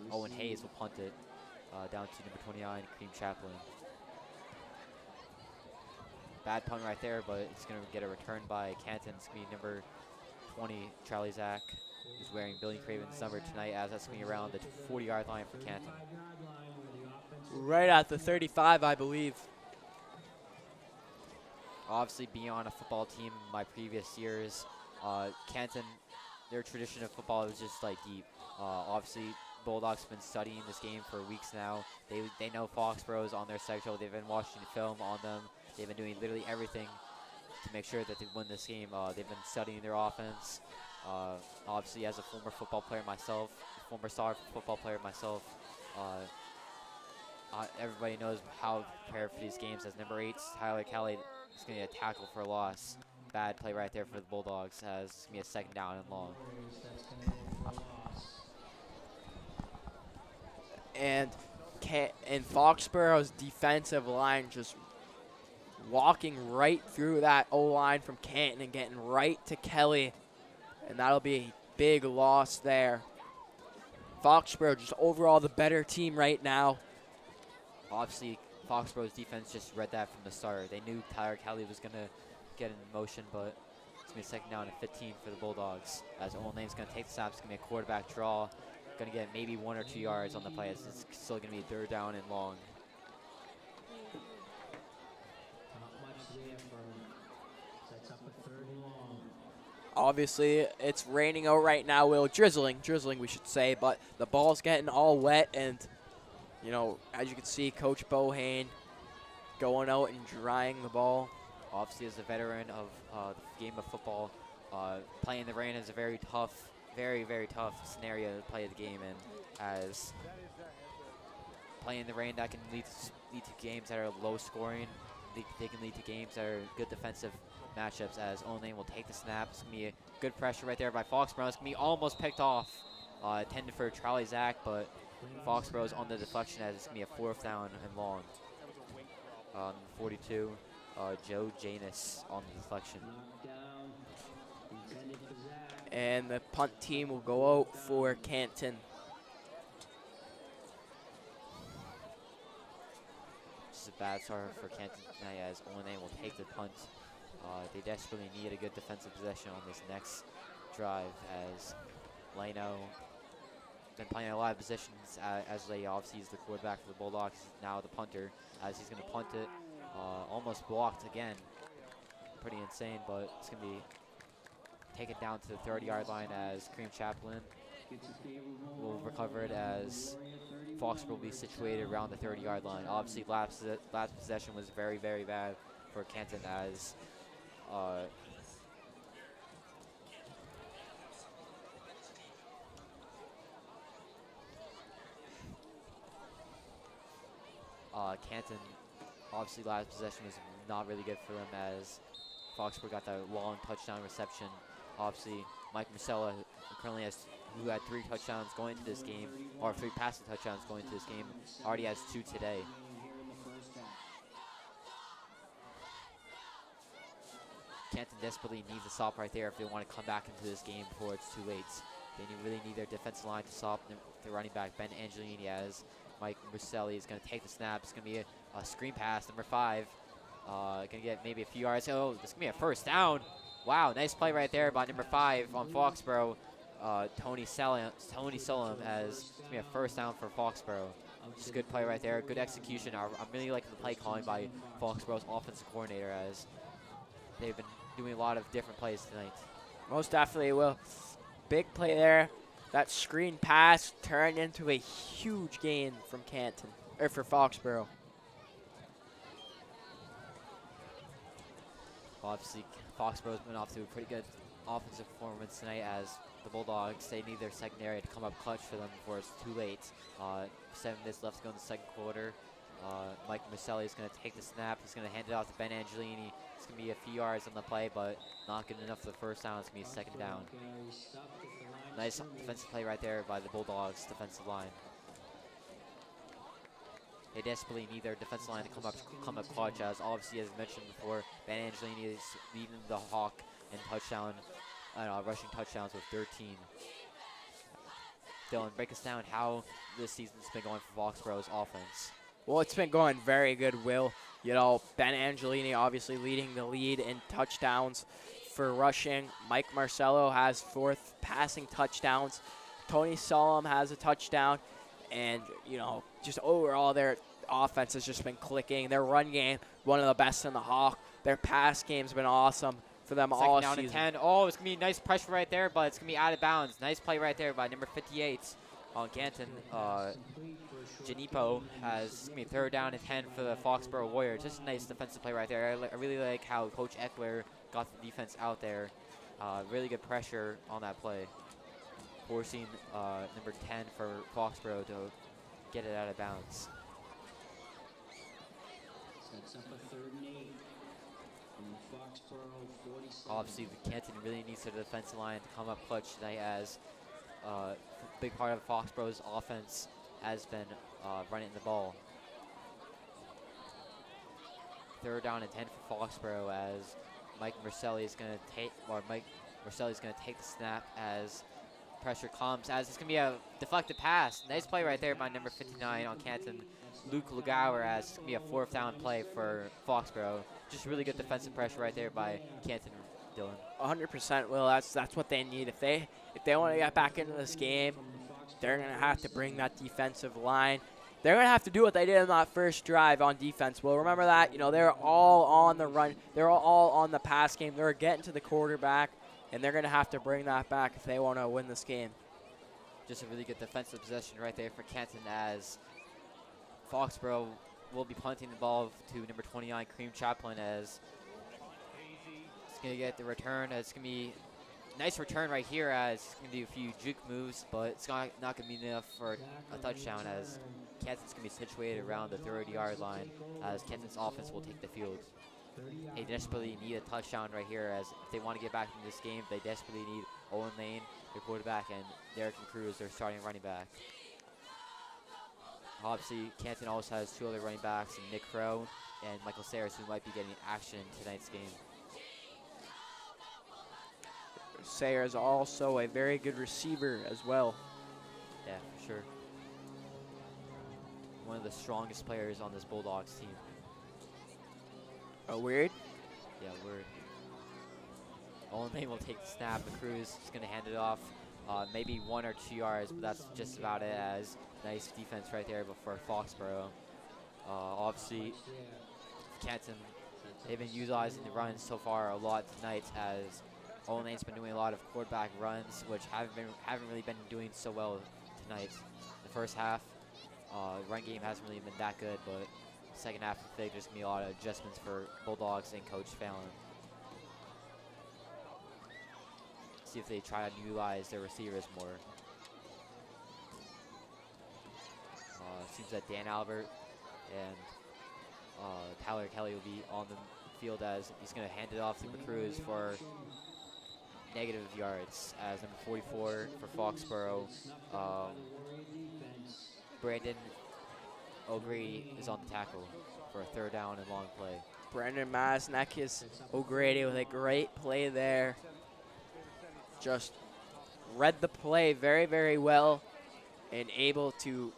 will punt it down to number 29, Cream Chaplin. Bad punt right there, but it's going to get a return by Canton. It's going to be number 20, Charlie Zach, who's wearing Billy Craven's number tonight, as that's going to be around the 40-yard line for Canton. Right at the 35, I believe. Obviously, being on a football team in my previous years, Canton, their tradition of football is just like deep. Obviously, Bulldogs have been studying this game for weeks now. They know Foxborough is on their schedule. They've been watching film on them. They've been doing literally everything to make sure that they win this game. They've been studying their offense. Obviously, as a former football player myself, former star football player myself, everybody knows how to prepare for these games. As number 8, Tyler Kelly is going to get a tackle for a loss. Bad play right there for the Bulldogs, as it's going to be a second down and long. And Foxborough's defensive line just walking right through that O-line from Canton and getting right to Kelly. And that'll be a big loss there. Foxborough just overall the better team right now. Obviously, Foxborough's defense just read that from the start. They knew Tyler Kelly was going to get in motion, but it's going to be a second down and 15 for the Bulldogs. As Owen Lane's going to take the snap, it's going to be a quarterback draw. Going to get maybe 1 or 2 yards on the play. It's still going to be third down and long. Obviously, it's raining out right now, Will. Drizzling we should say, but the ball's getting all wet, and, you know, as you can see, Coach Bohane going out and drying the ball. Obviously, as a veteran of the game of football, playing in the rain is a very tough, very tough scenario to play the game in, as playing in the rain that can lead to games that are low scoring. They can lead to games that are good defensive matchups, as Owen Lane will take the snap. It's going to be a good pressure right there by Foxborough. It's going to be almost picked off, intended for Charlie Zach, but Foxborough's on the deflection, as it's going to be a 4th down and long. 42, Joe Janus on the deflection. And the punt team will go out for Canton. This is a bad start for Canton tonight, as Owen Lane will take the punt. They desperately need a good defensive possession on this next drive, as Lano been playing a lot of positions, as they obviously is the quarterback for the Bulldogs, now the punter, as he's going to punt it. Almost blocked again. Pretty insane, but it's going to be take it down to the 30-yard line, as Cream Chaplin will recover it, as Foxborough will be situated around the 30-yard line. Obviously, last possession was very bad for Canton, as Canton, obviously last possession was not really good for them, as Foxborough got that long touchdown reception. Obviously, Mike Marcella currently who had 3 touchdowns going into this game, or 3 passing touchdowns going into this game, already has 2 today. Canton desperately needs a stop right there if they want to come back into this game before it's too late. They really need their defensive line to stop the running back, Ben Angelini, as Mike Muselli is going to take the snap. It's going to be a screen pass, number 5. Going to get maybe a few yards. Oh, this is going to be a first down. Wow, nice play right there by number 5 on Foxborough, Tony Solom, as it's going to be a first down for Foxborough. Just a good play right there, good execution. I'm really liking the play calling by Foxborough's offensive coordinator, as they've been doing a lot of different plays tonight. Most definitely will. Big play there. That screen pass turned into a huge gain from Canton. or for Foxborough. Obviously, Foxborough's been off to a pretty good offensive performance tonight as the Bulldogs, they need their secondary to come up clutch for them before it's too late. 7 minutes left to go in the second quarter. Mike Marcelli is going to take the snap. He's going to hand it off to Ben Angelini. It's going to be a few yards on the play, but not good enough for the first down. It's going to be a second down. Nice defensive play right there by the Bulldogs defensive line. They desperately need their defensive line to come up clutch, as obviously, as mentioned before, Ben Angelini is leading the Hawk in rushing touchdowns with 13. Dylan, break us down how this season's been going for Foxborough's offense. Well, it's been going very good, Will. You know, Ben Angelini obviously leading the lead in touchdowns for rushing. Mike Marcello has 4th passing touchdowns. Tony Solom has a touchdown. And, you know, just overall their offense has just been clicking. Their run game, one of the best in the Hawk. Their pass game's been awesome for them all Second down season. and 10. Oh, it's going to be nice pressure right there, but it's going to be out of bounds. Nice play right there by number 58 on Canton. Janipo has going to be 3rd down and 10 for the Foxborough Warriors. Just a nice defensive play right there. I really like how Coach Eckler got the defense out there. Really good pressure on that play, forcing number 10 for Foxborough to get it out of bounds. Sets up a 3rd and 8 from the Foxborough 47. Obviously, the Canton really needs their defensive line to come up clutch tonight, as a big part of Foxborough's offense has been running the ball. 3rd down and 10 for Foxborough, as Mike Marcelli is going to take the snap as pressure comes, as it's going to be a deflected pass. Nice play right there by number 59 on Canton, Luke Lugower, as it's going to be a 4th down play for Foxborough. Just really good defensive pressure right there by Canton, Dylan. 100%, Will. That's what they need. If they want to get back into this game, they're going to have to bring that defensive line. They're going to have to do what they did in that first drive on defense. Well, remember that, you know, they're all on the run. They're all on the pass game. They're getting to the quarterback, and they're going to have to bring that back if they want to win this game. Just a really good defensive possession right there for Canton, as Foxborough will be punting the ball to number 29, Cream Chaplin, as it's going to get the return. It's going to be a nice return right here, as it's going to do a few juke moves, but it's not going to be enough for a touchdown, as Canton's going to be situated around the 30-yard line, as Canton's offense will take the field. They desperately need a touchdown right here, as if they want to get back into this game, they desperately need Owen Lane, their quarterback, and Derek Cruz, their starting running back. Obviously, Canton also has 2 other running backs, Nick Crow and Michael Sayers, who might be getting action in tonight's game. Sayers also a very good receiver as well. Yeah, for sure. One of the strongest players on this Bulldogs team. Oh, weird? Yeah, word. Owen Lane will take the snap. The Cruz is going to hand it off. Maybe 1 or 2 yards, but that's just about it, as nice defense right there for Foxborough. Obviously, Canton, they've been utilizing the runs so far a lot tonight, as Owen Lane's been doing a lot of quarterback runs, which haven't really been doing so well tonight. The first half, run game hasn't really been that good, but second half, I think there's going to be a lot of adjustments for Bulldogs and Coach Fallon. See if they try to utilize their receivers more. Seems that Dan Albert and Tyler Kelly will be on the field, as he's going to hand it off to the Cruz for negative yards, as number 44 for Foxborough, Brandon O'Grady is on the tackle for a 3rd down and long play. Brendan Masnek is O'Grady with a great play there. Just read the play very, very well and able to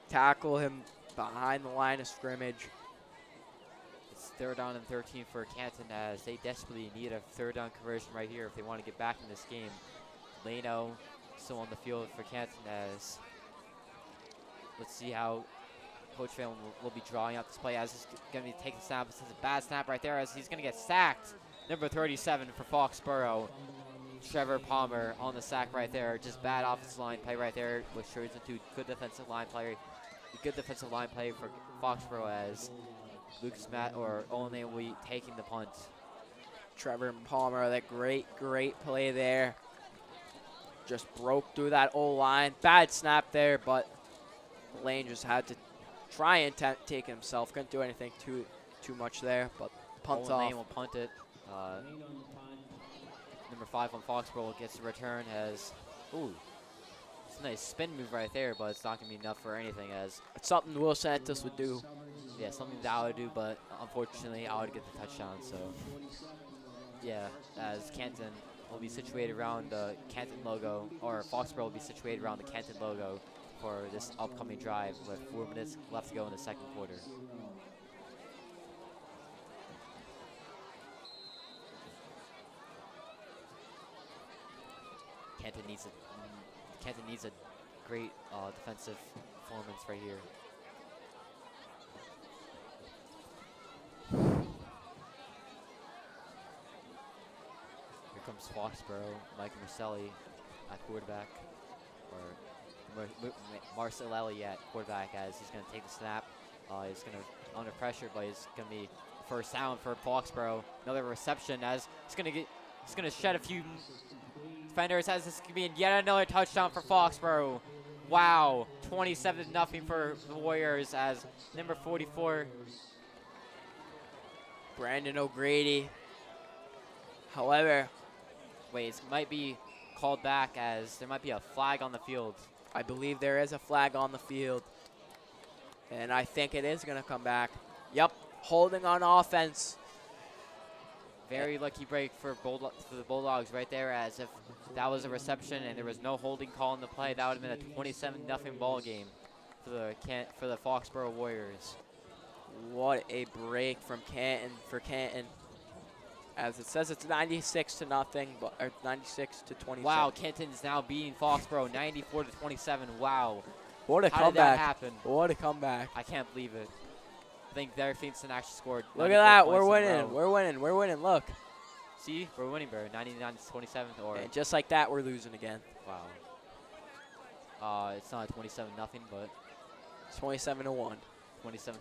tackle him behind the line of scrimmage. It's 3rd down and 13 for Canton, as they desperately need a 3rd down conversion right here if they want to get back in this game. Leno still on the field for Canton, as let's see how Coach Fallon will be drawing out this play, as he's going to take the snap. This is a bad snap right there, as he's going to get sacked. Number 37 for Foxborough, Trevor Palmer on the sack right there. Just bad offensive line play right there, which turns into good defensive line play. good defensive line play for Foxborough as Lucas Matt or Olney will be taking the punt. Trevor Palmer, that great play there. Just broke through that O-line. Bad snap there, but Lane just had to try and take it himself. Couldn't do anything too much there, but punt off. Lane will punt it. Number 5 on Foxborough gets the return as, ooh, it's a nice spin move right there, but it's not going to be enough for anything as. It's something Will Santos would do. Yeah, something that I would do, but unfortunately I would get the touchdown, so. Yeah, as Canton will be situated around the Canton logo, or Foxborough will be situated around the Canton logo for this upcoming drive with 4 minutes left to go in the second quarter. Canton needs a great defensive performance right here. Here comes Foxborough, Mike Marcelli at quarterback, or Marcelli at quarterback as he's going to take the snap. He's going to under pressure, but he's going to be first down for Foxborough. Another reception as he's going to shed a few defenders as this could be yet another touchdown for Foxborough. Wow, 27-0 for the Warriors as number 44. Brandon O'Grady. However, wait, it might be called back as there might be a flag on the field. I believe there is a flag on the field, and I think it is going to come back. Yep, holding on offense. Very lucky break for the Bulldogs right there, as if that was a reception and there was no holding call in the play, that would have been a 27-0 ball game for the Foxborough Warriors. What a break from Canton for Canton. As it says, it's 96-0, but or 96-27. Wow, Canton's now beating Foxborough 94-27. Wow. What a How comeback! did that happen? What a comeback! I can't believe it. I think Derek Finston actually scored. Look at that, we're winning. We're winning. We're winning. Look. See, we're winning, bro. 99-27, or and just like that, we're losing again. Wow. It's not 27-0, but it's 27-1. 27-1.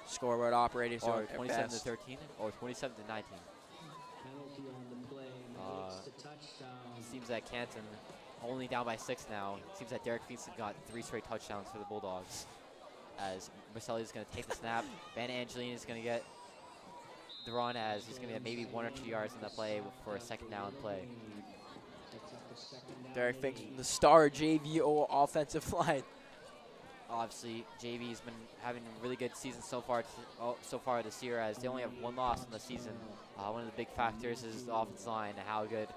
Scoreboard operators or are 27-13, or 27-19. Penalty on the play makes the touchdown. It seems that Canton only down by 6 now. It seems that Derek Finston got 3 straight touchdowns for the Bulldogs. As Marcelli is going to take the snap, Van Angelini is going to get the run as he's going to get maybe 1 or 2 yards in the play for a second down play. Derek Finston, the star JVO offensive line. Obviously, JV's been having a really good season so far this year, as they only have 1 loss in the season. One of the big factors is the offensive line and how good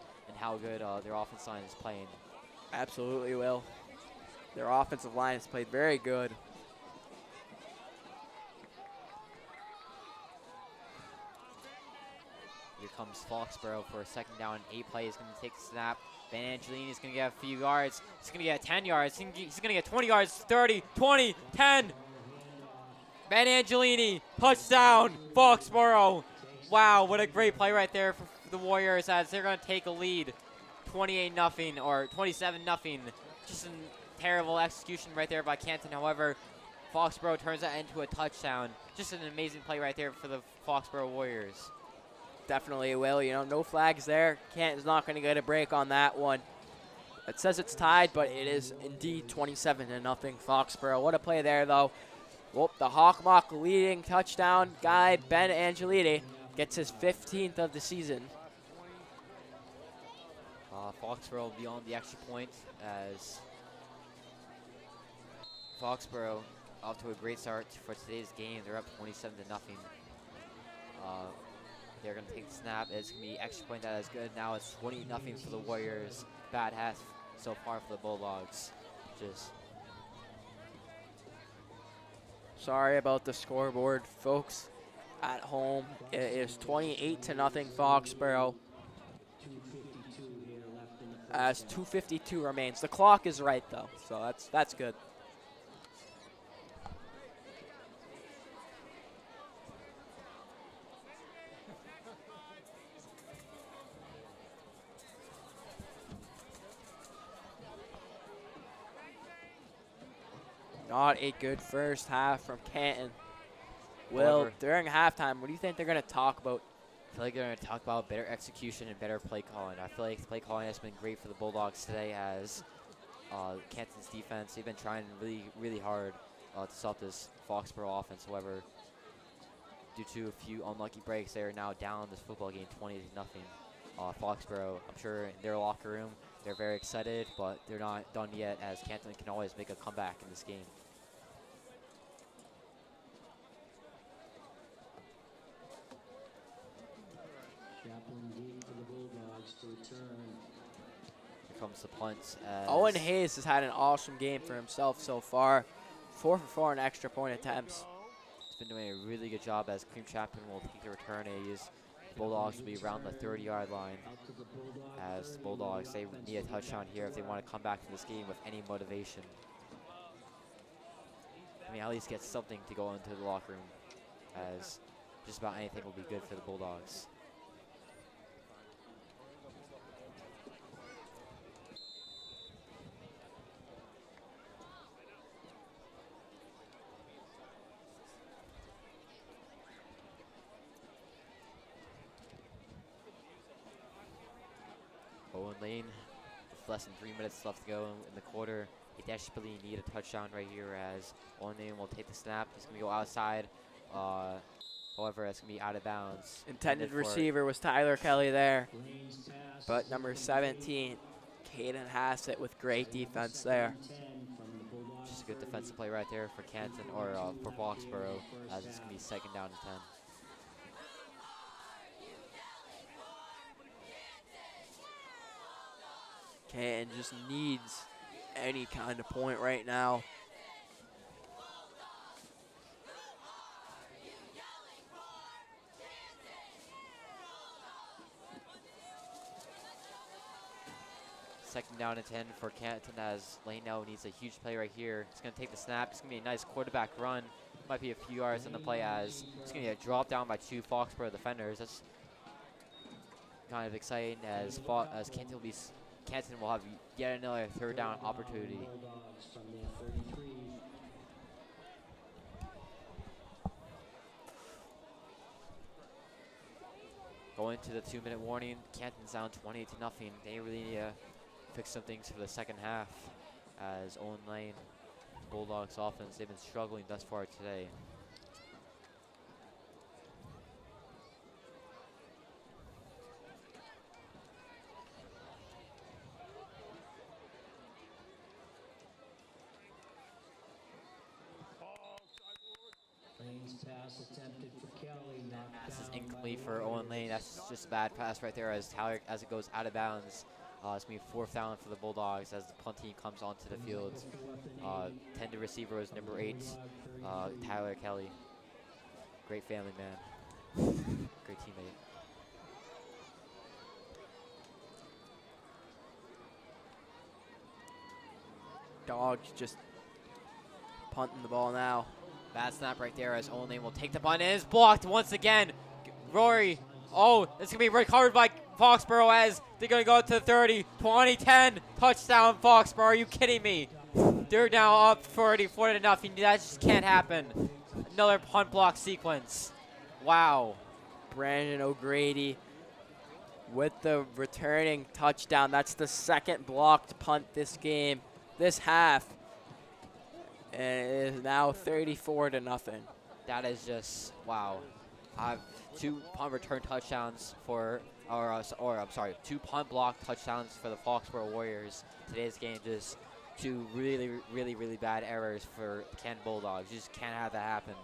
their offensive line is playing. Absolutely, Will. Their offensive line has played very good. Here comes Foxborough for a second down and 8 play. He's going to take the snap. Van Angelini is going to get a few yards. He's going to get 10 yards. He's going to get 20 yards. 30, 20, 10. Van Angelini, touchdown, Foxborough. Wow, what a great play right there for the Warriors, as they're going to take a lead. 28-0 or 27-0. Just a terrible execution right there by Canton. However, Foxborough turns that into a touchdown. Just an amazing play right there for the Foxborough Warriors. Definitely will. You know, no flags there. Canton's not going to get a break on that one. It says it's tied, but it is indeed 27-0 Foxborough. What a play there, though. Well, the Hawkmock leading touchdown guy, Ben Angelini, gets his 15th of the season. Foxborough will be on the extra point as Foxborough off to a great start for today's game. They're up 27-0. They're going to take the snap. It's going to be extra point. That is good. Now it's 20-0 for the Warriors. Bad half so far for the Bulldogs. Just sorry about the scoreboard, folks. At home, it is 28-0 Foxborough. As 2:52 remains. The clock is right, though, so that's good. Not a good first half from Canton. Will, However, during halftime, what do you think they're going to talk about? I feel like they're going to talk about better execution and better play calling. I feel like the play calling has been great for the Bulldogs today as Canton's defense, they've been trying really, really hard to stop this Foxborough offense. However, due to a few unlucky breaks, they are now down this football game 20-0. Foxborough, I'm sure in their locker room, they're very excited, but they're not done yet as Canton can always make a comeback in this game. Chaplain deep for the Bulldogs to return. Here comes the punt. Owen Hayes has had an awesome game for himself so far. 4 for 4 in extra point attempts. He's been doing a really good job as Cream Chaplain will take the return. Bulldogs will be around the 30-yard line as the Bulldogs, they need a touchdown here if they want to come back to this game with any motivation. I mean, at least get something to go into the locker room as just about anything will be good for the Bulldogs. Owen Lane, with less than 3 minutes left to go in the quarter. They desperately need a touchdown right here as Owen Lane will take the snap. He's going to go outside. However, it's going to be out of bounds. Intended receiver was Tyler Kelly there. But number 17, Caden Hassett with great defense there. Just a good defensive play right there for Canton, or for Foxborough, as it's going to be second down and 10. Canton just needs any kind of point right now. Second down and 10 for Canton as Lane now needs a huge play right here. He's going to take the snap. It's going to be a nice quarterback run. Might be a few yards in the play as it's going to get dropped down by 2 Foxborough defenders. That's kind of exciting as Canton will have yet another third down opportunity. Going to the 2-minute warning, Canton's down 20-0. They really need to fix some things for the second half as Owen Lane, Bulldogs offense, they've been struggling thus far today. Pass attempted for Kelly. This is incomplete for Owen Lane. That's just a bad pass right there as Tyler, as it goes out of bounds. It's going to be 4th down for the Bulldogs as the punt team comes onto the field. Intended receiver was number 8, Tyler Kelly. Great family man. Great teammate. Dogs just punting the ball now. Bad snap right there as Owen Lane will take the punt and it's blocked once again. Rory, oh, it's going to be recovered by Foxborough as they're going to go to the 30, 20, 10, touchdown Foxborough. Are you kidding me? They're now up 40-0. That just can't happen. Another punt block sequence. Wow. Brandon O'Grady with the returning touchdown. That's the second blocked punt this game, this half. And it is now 34-0. That is just, wow. 2 punt return touchdowns for, I'm sorry, 2 punt block touchdowns for the Foxborough Warriors. Today's game, just 2 really, really, really bad errors for the Canton Bulldogs. You just can't have that happen.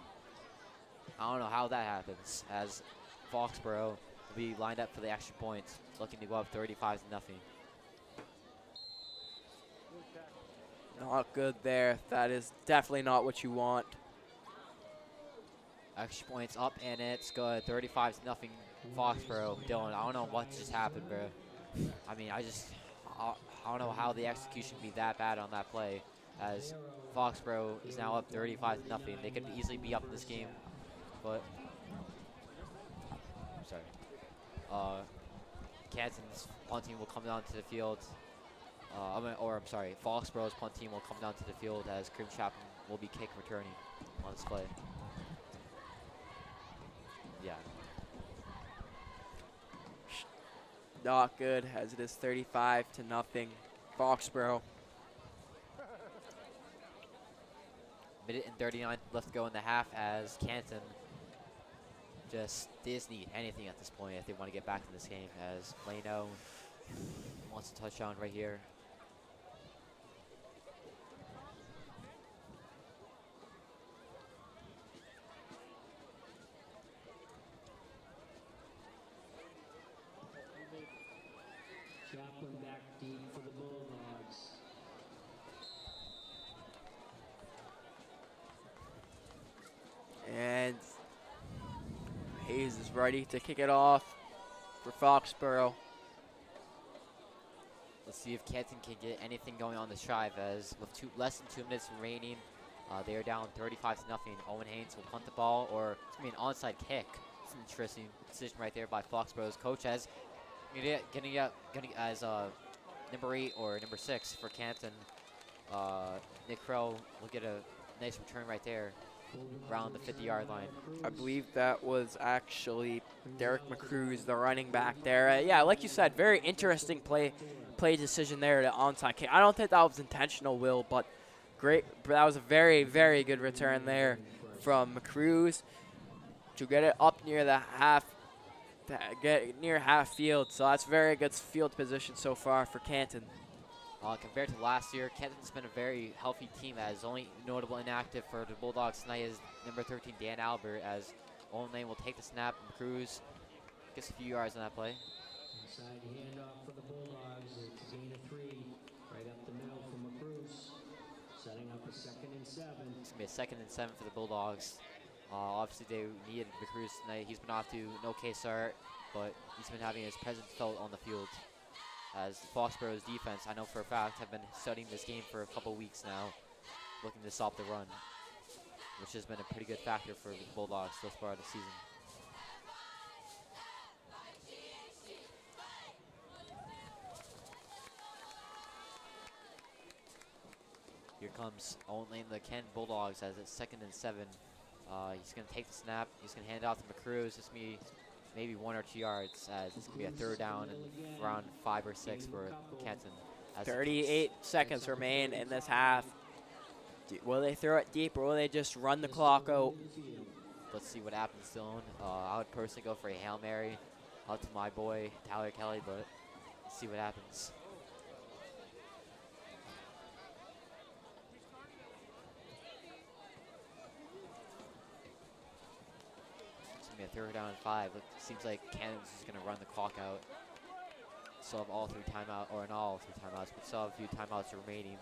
I don't know how that happens as Foxborough will be lined up for the extra points, looking to go up 35-0. Not good there. That is definitely not what you want. Extra points up and it's good. 35-0 Foxborough. Dylan, I don't know what just happened, bro. I mean, I don't know how the execution can be that bad on that play as Foxborough is now up 35-0. They could easily be up in this game, but sorry. Canton's punt team will come down to the field. Foxborough's punt team will come down to the field as Cream Chaplain will be kick returning on this play. Yeah. Not good, as it is 35-0 Foxborough. Minute and 39 left to go in the half as Canton just need anything at this point if they want to get back to this game, as Leno wants a touchdown right here. Chaplin back deep for the Bulldogs. And Hayes is ready to kick it off for Foxborough. Let's see if Canton can get anything going on this drive, as with less than 2 minutes remaining, they are down 35-0. Owen Haynes will punt the ball, or it's going to be an onside kick. It's an interesting decision right there by Foxborough's coach, as getting as number 8 or number 6 for Canton. Nick Crow will get a nice return right there around the 50-yard line. I believe that was actually Derek McCruz, the running back there. Yeah, like you said, very interesting play decision there to onside kick. I don't think that was intentional, Will, but great. That was a very, very good return there from McCruz to get it up near the half field. So that's very good field position so far for Canton. Compared to last year, Canton's been a very healthy team, as only notable inactive for the Bulldogs tonight is number 13, Dan Albert, as Owen Lane will take the snap, and Cruz gets a few yards on that play. Inside handoff for the Bulldogs. It's a gain of 3. Right up the middle for McCruz. Setting up a 2nd and 7. It's going to be a 2nd and 7 for the Bulldogs. Obviously, they needed McCruz tonight. He's been off to an okay start, but he's been having his presence felt on the field. As Foxborough's defense, I know for a fact, have been studying this game for a couple weeks now, looking to stop the run, which has been a pretty good factor for the Bulldogs so far this season. Here comes Owen Lane, the Canton Bulldogs, as it's 2nd and 7. He's going to take the snap. He's going to hand it off to McCruz. This will be maybe 1 or 2 yards, as it's going to be a 3rd down and around 5 or 6 for Canton. 38 seconds remain in this half. Will they throw it deep, or will they just run the clock out? Let's see what happens, Dylan. I would personally go for a Hail Mary out to my boy, Tyler Kelly, but let's see what happens. Be a 3rd down and 5. It seems like Cannon's is going to run the clock out. Still have all 3 timeouts, or not all 3 timeouts, but still have a few timeouts remaining.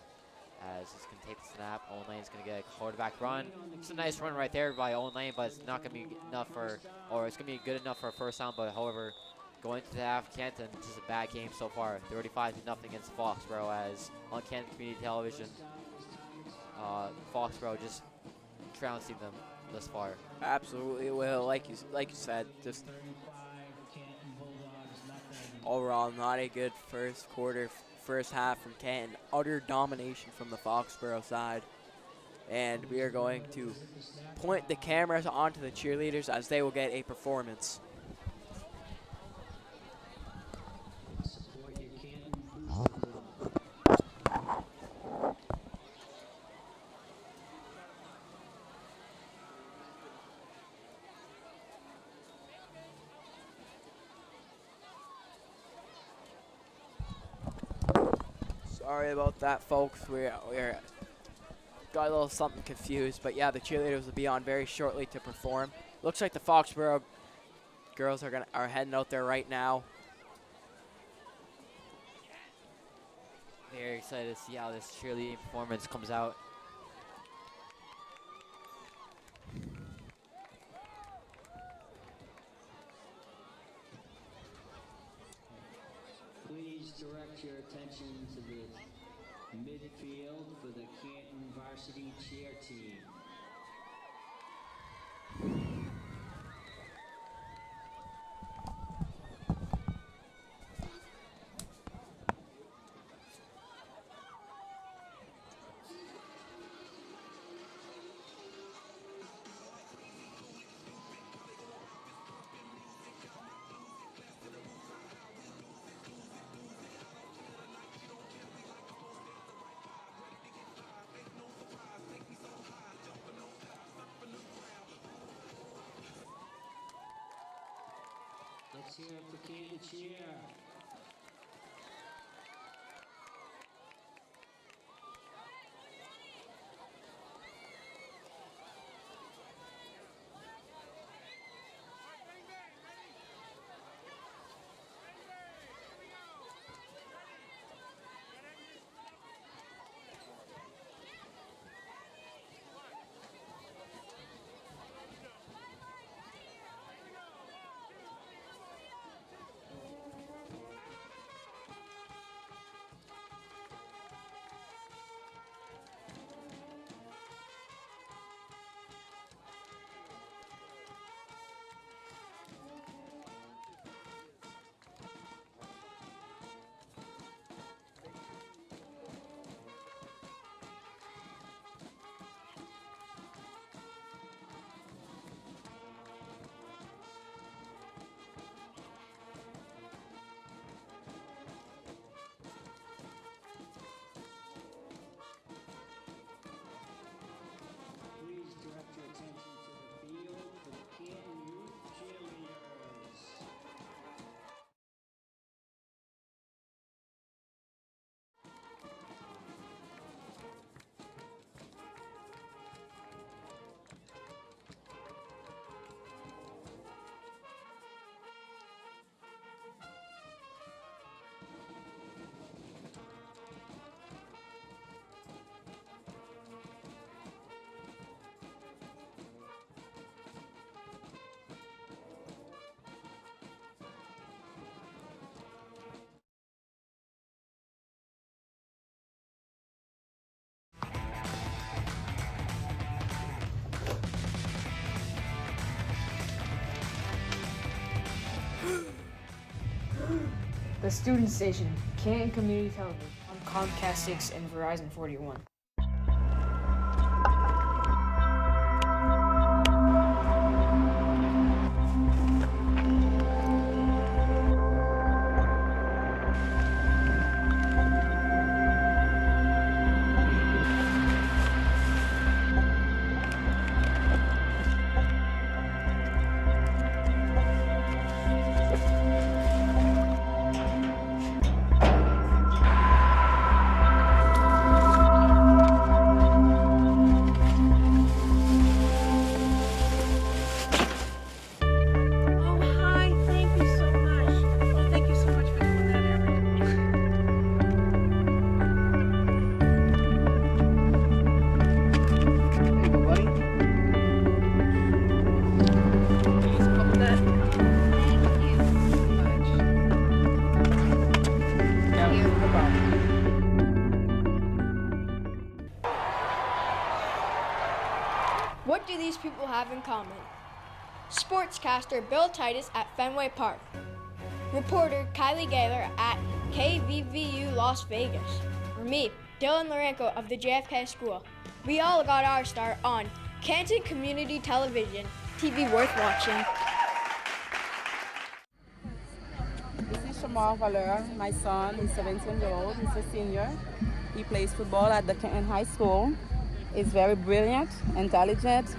As he's going to take the snap. Owen Lane's going to get a quarterback run. It's a nice run right there by Owen Lane, but it's not going to be enough for, or it's going to be good enough for a 1st down. But however, going to the half, Canton, this is a bad game so far. 35-0 against Foxborough, as on Canton Community Television, Foxborough just trouncing them thus far. Absolutely will. Like you said, just overall not a good first half from Canton. Utter domination from the Foxborough side. And we are going to point the cameras onto the cheerleaders as they will get a performance. Support your Canton Booster Club. Sorry about that, folks. We're got a little something confused, but yeah, the cheerleaders will be on very shortly to perform. Looks like the Foxborough girls are heading out there right now. Very excited to see how this cheerleading performance comes out. Please direct your attention to the midfield for the Canton Varsity cheer team. Let's hear it for Canton cheer. Please direct your attention to the field for the Canton Youth Cheerleaders. The Student Station, Canton Community Television, on Comcast 6 and Verizon 41. Oh, hi. Thank you so much. Oh, thank you so much for doing that, Erin. Hey, go, buddy. Please hold that. Thank you so much. No problem. What do these people have in common? Sportscaster Bill Titus at Fenway Park. Reporter Kylie Gaylor at KVVU Las Vegas. Or me, Dylan Lorenko of the JFK School. We all got our start on Canton Community Television, TV worth watching. This is Shamar Valera, my son. He's 17 years old. He's a senior. He plays football at the Canton High School. He's very brilliant, intelligent.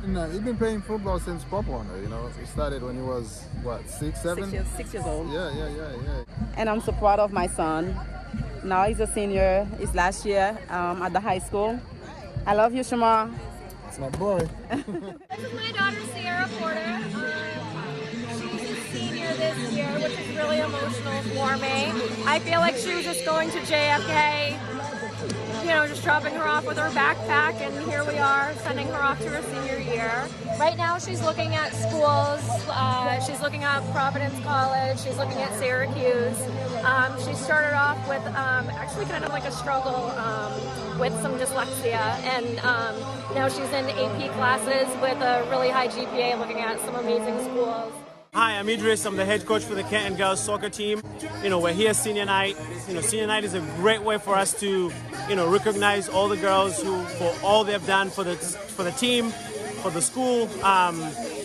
No, he's been playing football since Pop Warner, you know. He started when he was, what, 6, 7? 6 years old. Yeah. And I'm so proud of my son. Now he's a senior. He's last year at the high school. I love you, Shamar. It's my boy. This is my daughter, Sierra Porter. She's a senior this year, which is really emotional for me. I feel like she was just going to JFK, you know, just dropping her off with her backpack, and here we are sending her off to her senior year. Right now she's looking at schools. She's looking at Providence College. She's looking at Syracuse. She started off with actually kind of like a struggle with some dyslexia, and now she's in AP classes with a really high GPA, looking at some amazing schools. Hi, I'm Idris. I'm the head coach for the Canton girls soccer team. You know, we're here senior night. You know, senior night is a great way for us to, you know, recognize all the girls who, for all they've done for the team, for the school.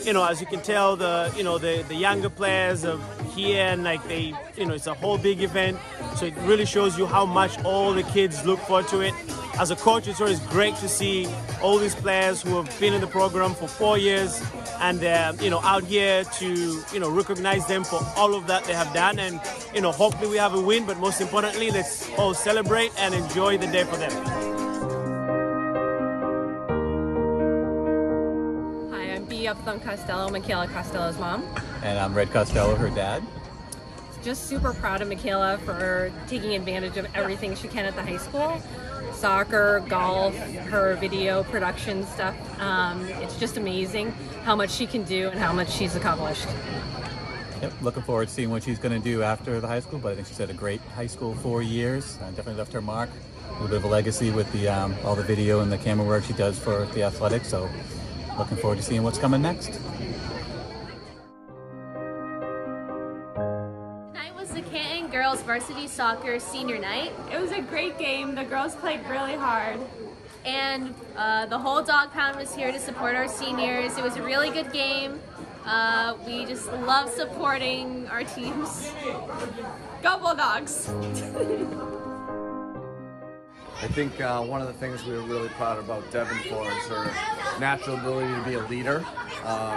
You know, as you can tell, the younger players are here, and like they, you know, it's a whole big event. So it really shows you how much all the kids look forward to it. as a coach, it's always great to see all these players who have been in the program for 4 years and out here to recognize them for all of that they have done, and hopefully we have a win, but most importantly, let's all celebrate and enjoy the day for them. Hi, I'm B. Upthumb Costello, Michaela Costello's mom. And I'm Red Costello, her dad. Just super proud of Michaela for taking advantage of everything she can at the high school. Soccer, golf, her video production stuff. It's just amazing how much she can do and how much she's accomplished. Yep, looking forward to seeing what she's going to do after the high school, but I think she's had a great high school 4 years. Definitely left her mark. A little bit of a legacy with the all the video and the camera work she does for the athletics, so looking forward to seeing what's coming next. Canton girls varsity soccer senior night. It was a great game. The girls played really hard. And the whole dog pound was here to support our seniors. It was a really good game. We just love supporting our teams. Go Bulldogs! I think one of the things we were really proud about Devin for is her natural ability to be a leader.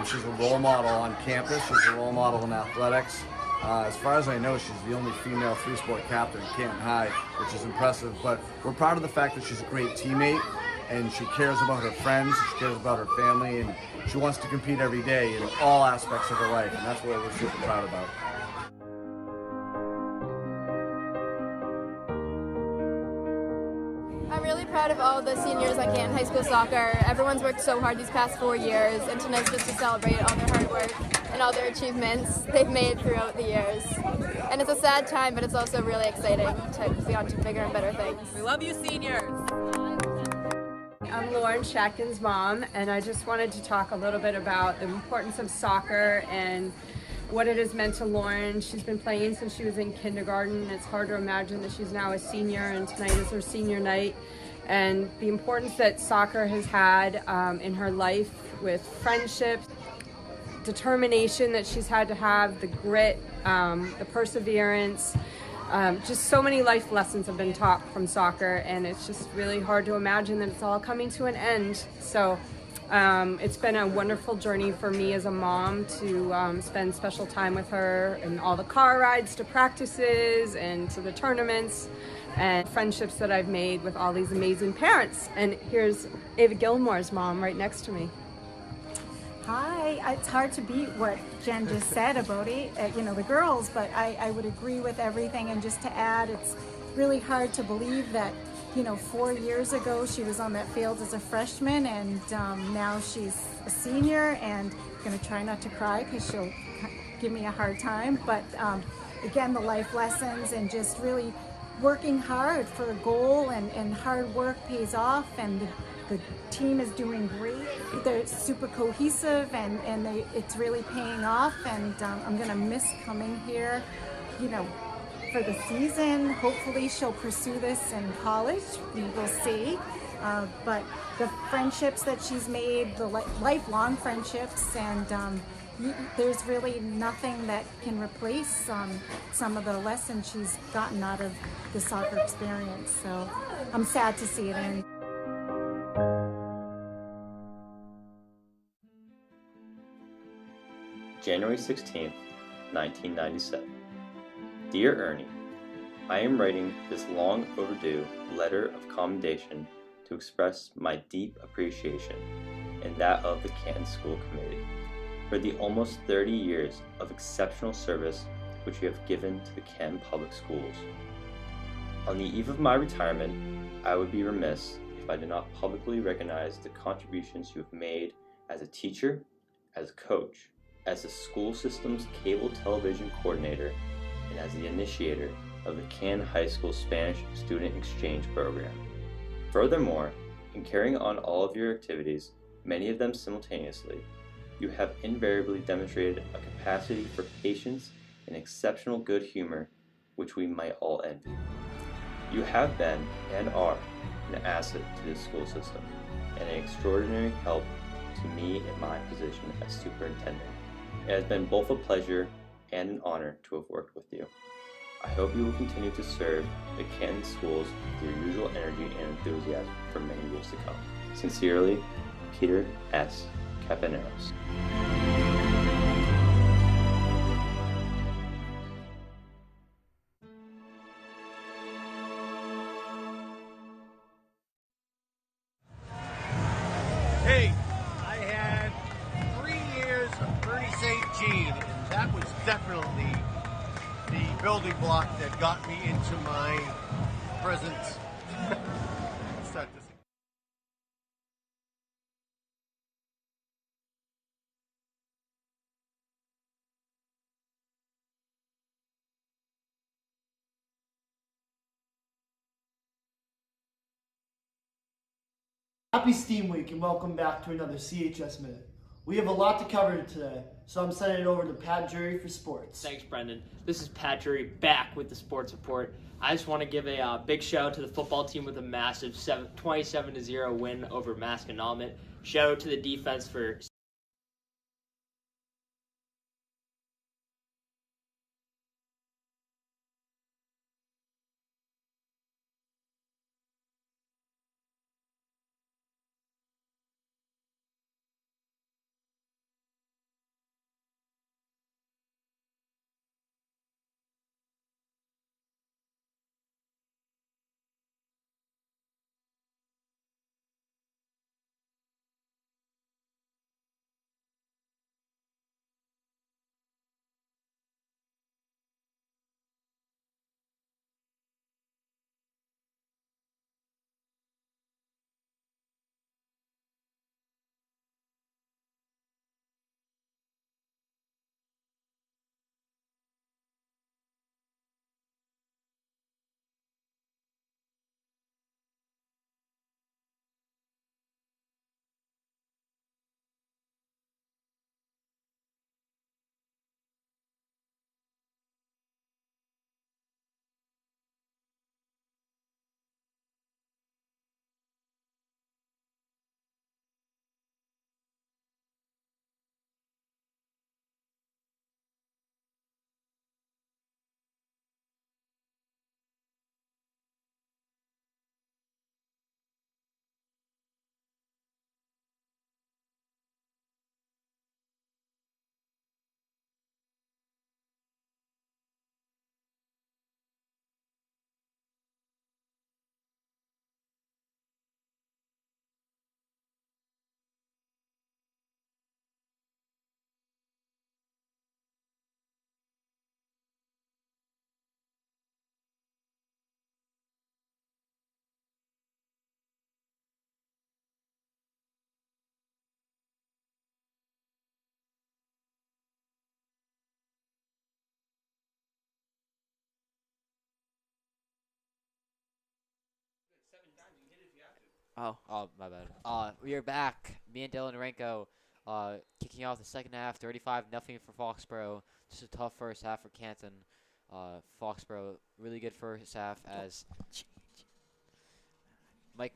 She's a role model on campus. She's a role model in athletics. As far as I know, she's the only female three-sport captain at Canton High, which is impressive. But we're proud of the fact that she's a great teammate, and she cares about her friends, she cares about her family, and she wants to compete every day in all aspects of her life, and that's what we're super proud about. I'm really proud of all the seniors at Canton High School Soccer. Everyone's worked so hard these past 4 years, and tonight's just to celebrate all their hard work and all their achievements they've made throughout the years. And it's a sad time, but it's also really exciting to be on to bigger and better things. We love you, seniors! I'm Lauren Shatkin's mom, and I just wanted to talk a little bit about the importance of soccer and what it has meant to Lauren. She's been playing since she was in kindergarten. It's hard to imagine that she's now a senior, and tonight is her senior night. And the importance that soccer has had in her life with friendships, determination that she's had to have, the grit, the perseverance. Just so many life lessons have been taught from soccer, and it's just really hard to imagine that it's all coming to an end. So it's been a wonderful journey for me as a mom to spend special time with her, and all the car rides to practices and to the tournaments, and friendships that I've made with all these amazing parents. And here's Ava Gilmore's mom right next to me. Hi, it's hard to beat what Jen just said about it, the girls, but I would agree with everything. And just to add, it's really hard to believe that, 4 years ago she was on that field as a freshman, and now she's a senior, and I'm going to try not to cry because she'll give me a hard time. But again, the life lessons and just really working hard for a goal, and hard work pays off, and the team is doing great. They're super cohesive, and it's really paying off, and I'm gonna miss coming here, for the season. Hopefully she'll pursue this in college, we will see. But the friendships that she's made, the lifelong friendships, and there's really nothing that can replace some of the lessons she's gotten out of the soccer experience. So I'm sad to see it end. January 16th, 1997. Dear Ernie, I am writing this long overdue letter of commendation to express my deep appreciation and that of the Canton School Committee for the almost 30 years of exceptional service which you have given to the Canton Public Schools. On the eve of my retirement, I would be remiss if I did not publicly recognize the contributions you have made as a teacher, as a coach, as the school system's cable television coordinator, and as the initiator of the Canton High School Spanish Student Exchange Program. Furthermore, in carrying on all of your activities, many of them simultaneously, you have invariably demonstrated a capacity for patience and exceptional good humor which we might all envy. You have been and are an asset to this school system and an extraordinary help to me in my position as superintendent. It has been both a pleasure and an honor to have worked with you. I hope you will continue to serve the Canton schools with your usual energy and enthusiasm for many years to come. Sincerely, Peter S. Capaneros. Hey, I had 3 years of Bernie St. Jean, and that was definitely the building block that got me into my present. Start this. Happy STEAM Week and welcome back to another CHS Minute. We have a lot to cover today, so I'm sending it over to Pat Jury for sports. Thanks, Brendan. This is Pat Jury back with the sports report. I just want to give a big shout out to the football team with a massive 27-0 win over Masconomet. Shout out to the defense for Oh, my bad. We are back. Me and Dylan Renko, kicking off the second half, 35-0 for Foxborough. Just a tough first half for Canton. Foxborough, really good first half as Mike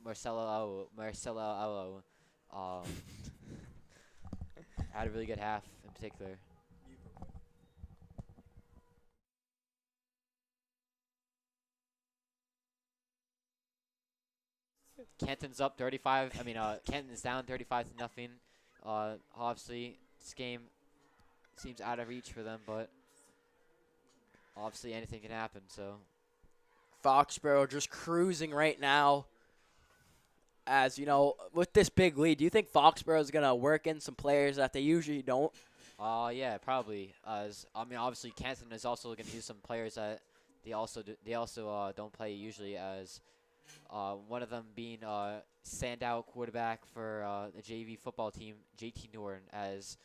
Marcelo had a really good half in particular. Canton's up 35. Canton's down 35-0. Obviously, this game seems out of reach for them, but obviously anything can happen. So, Foxborough just cruising right now. As you know, with this big lead, do you think Foxborough is gonna work in some players that they usually don't? Yeah, probably. Obviously, Canton is also gonna use some players that they also don't play usually as. One of them being standout quarterback for the JV football team, JT Norton, as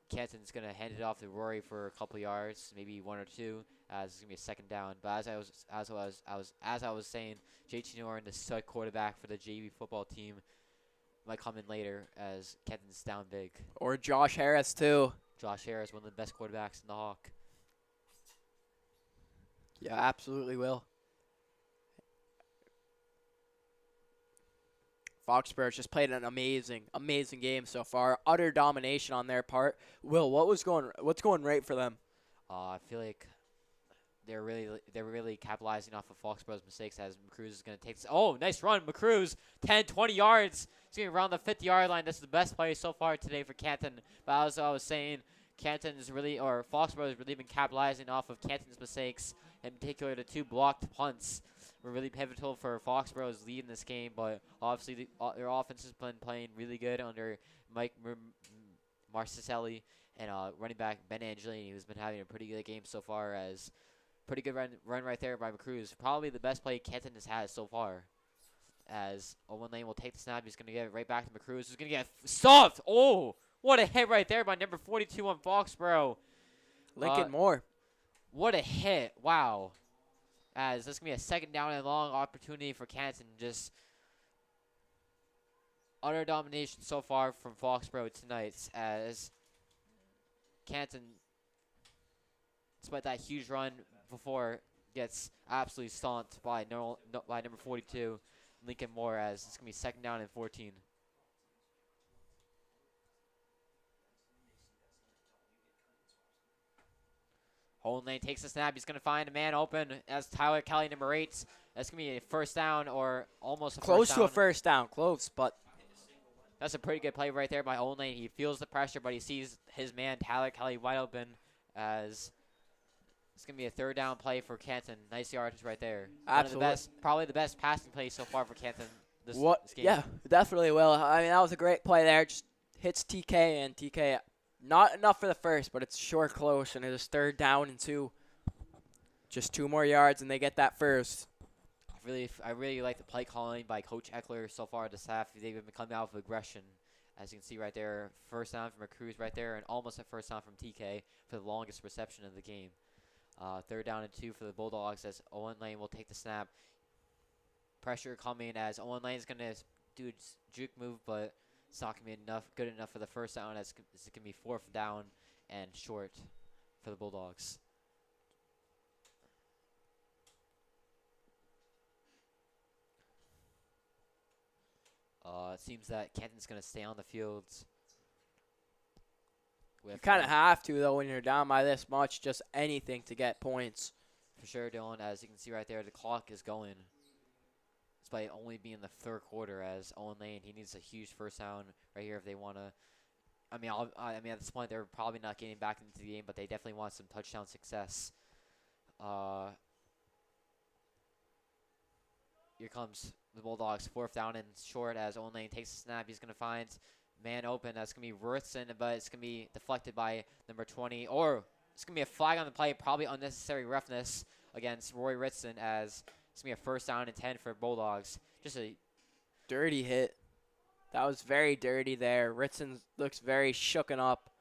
Canton's gonna hand it off to Rory for a couple yards, maybe 1 or 2, as it's gonna be a second down. But as I was saying, JT Norton, the stud quarterback for the JV football team, might come in later as Canton's down big. Or Josh Harris too. Josh Harris, one of the best quarterbacks in the Hawk. Yeah, absolutely will. Foxborough just played an amazing game so far. Utter domination on their part. Will, what's going right for them? I feel like they're really capitalizing off of Foxborough's mistakes as McCruz is going to take this. Oh, nice run, McCruz, 10, 20 yards. He's going around the 50-yard line. This is the best play so far today for Canton. But as I was saying, Foxborough has really been capitalizing off of Canton's mistakes, in particular the 2 blocked punts were really pivotal for Foxborough's lead in this game. But obviously their offense has been playing really good under Mike Marciselli and running back Ben Angelini, who's been having a pretty good game so far. As pretty good run right there by McCruz. Probably the best play Canton has had so far. As Owen Lane will take the snap. He's going to get it right back to McCruz. Who's going to get stuffed. Oh, what a hit right there by number 42 on Foxborough. Lincoln Moore. What a hit. Wow. As this is going to be a second down and long opportunity for Canton. Just utter domination so far from Foxborough tonight. As Canton, despite that huge run before, gets absolutely stomped by number 42, Lincoln Moore, as it's going to be second down and 14. Owen Lane takes the snap. He's going to find a man open as Tyler Kelly, number 8. That's going to be a first down or almost a close first down. to a first down. Close, but that's a pretty good play right there by Owen Lane. He feels the pressure, but he sees his man, Tyler Kelly, wide open, as it's going to be a third down play for Canton. Nice yardage right there. Absolutely. One of the best, probably the best passing play so far for Canton this game. Yeah, definitely will. I mean, that was a great play there. Just hits TK, and TK, not enough for the first, but it's short close, and it is third down and 2. Just 2 more yards, and they get that first. I really like the play calling by Coach Eckler so far this half. They've been coming out with aggression. As you can see right there, first down from McCruz right there, and almost a first down from TK for the longest reception of the game. Third down and 2 for the Bulldogs as Owen Lane will take the snap. Pressure coming as Owen Lane is going to do a juke move, but it's not going to be good enough for the first down. It's going to be 4th down and short for the Bulldogs. It seems that Canton's going to stay on the field. You kind of have to, though, when you're down by this much. Just anything to get points. For sure, Dylan. As you can see right there, the clock is going. Despite only being the third quarter, as Owen Lane, he needs a huge first down right here if they want to. I mean, at this point, they're probably not getting back into the game, but they definitely want some touchdown success. Here comes the Bulldogs, 4th down and short as Owen Lane takes the snap. He's going to find man open. That's going to be Worthson, but it's going to be deflected by number 20. Or it's going to be a flag on the play, probably unnecessary roughness against Roy Ritson, as it's going to be a first down and 10 for Bulldogs. Just a dirty hit. That was very dirty there. Ritson looks very shooken up.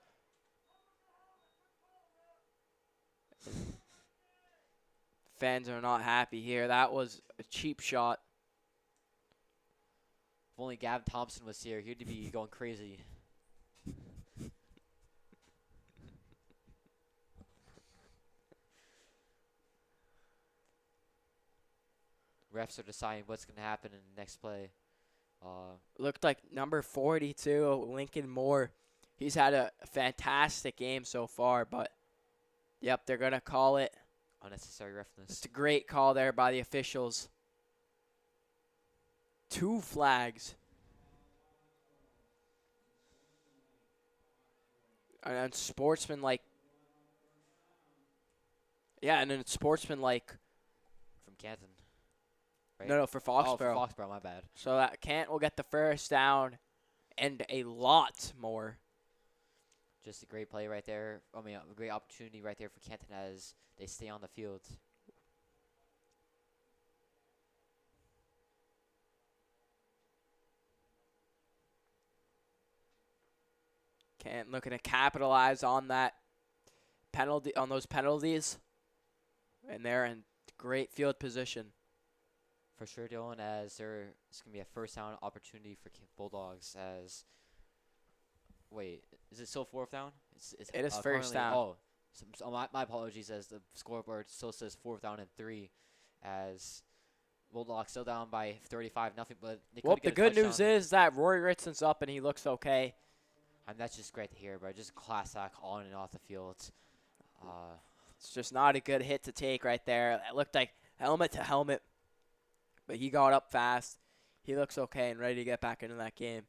Fans are not happy here. That was a cheap shot. If only Gavin Thompson was here, he'd be going crazy. Refs are deciding what's going to happen in the next play. Looked like number 42, Lincoln Moore. He's had a fantastic game so far, but, yep, they're going to call it. Unnecessary roughness. It's a great call there by the officials. 2 flags. And sportsmanlike. Yeah, and then it's sportsmanlike. From Canton. Right? No, for Foxborough. Oh, for Foxborough, my bad. So that Canton will get the first down and a lot more. Just a great play right there. I mean, a great opportunity right there for Canton as they stay on the field. Canton looking to capitalize on that penalty, on those penalties, and they're in great field position. For sure, Dylan, as it's going to be a first down opportunity for Bulldogs. As wait, is it still 4th down? It is first down. Oh, so my apologies. As the scoreboard still says 4th down and 3, as Bulldogs still down by 35-0. But they well, the good news is that Roy Ritson's up and he looks okay. And that's just great to hear, but just class act on and off the field. It's just not a good hit to take right there. It looked like helmet to helmet, but he got up fast. He looks okay and ready to get back into that game.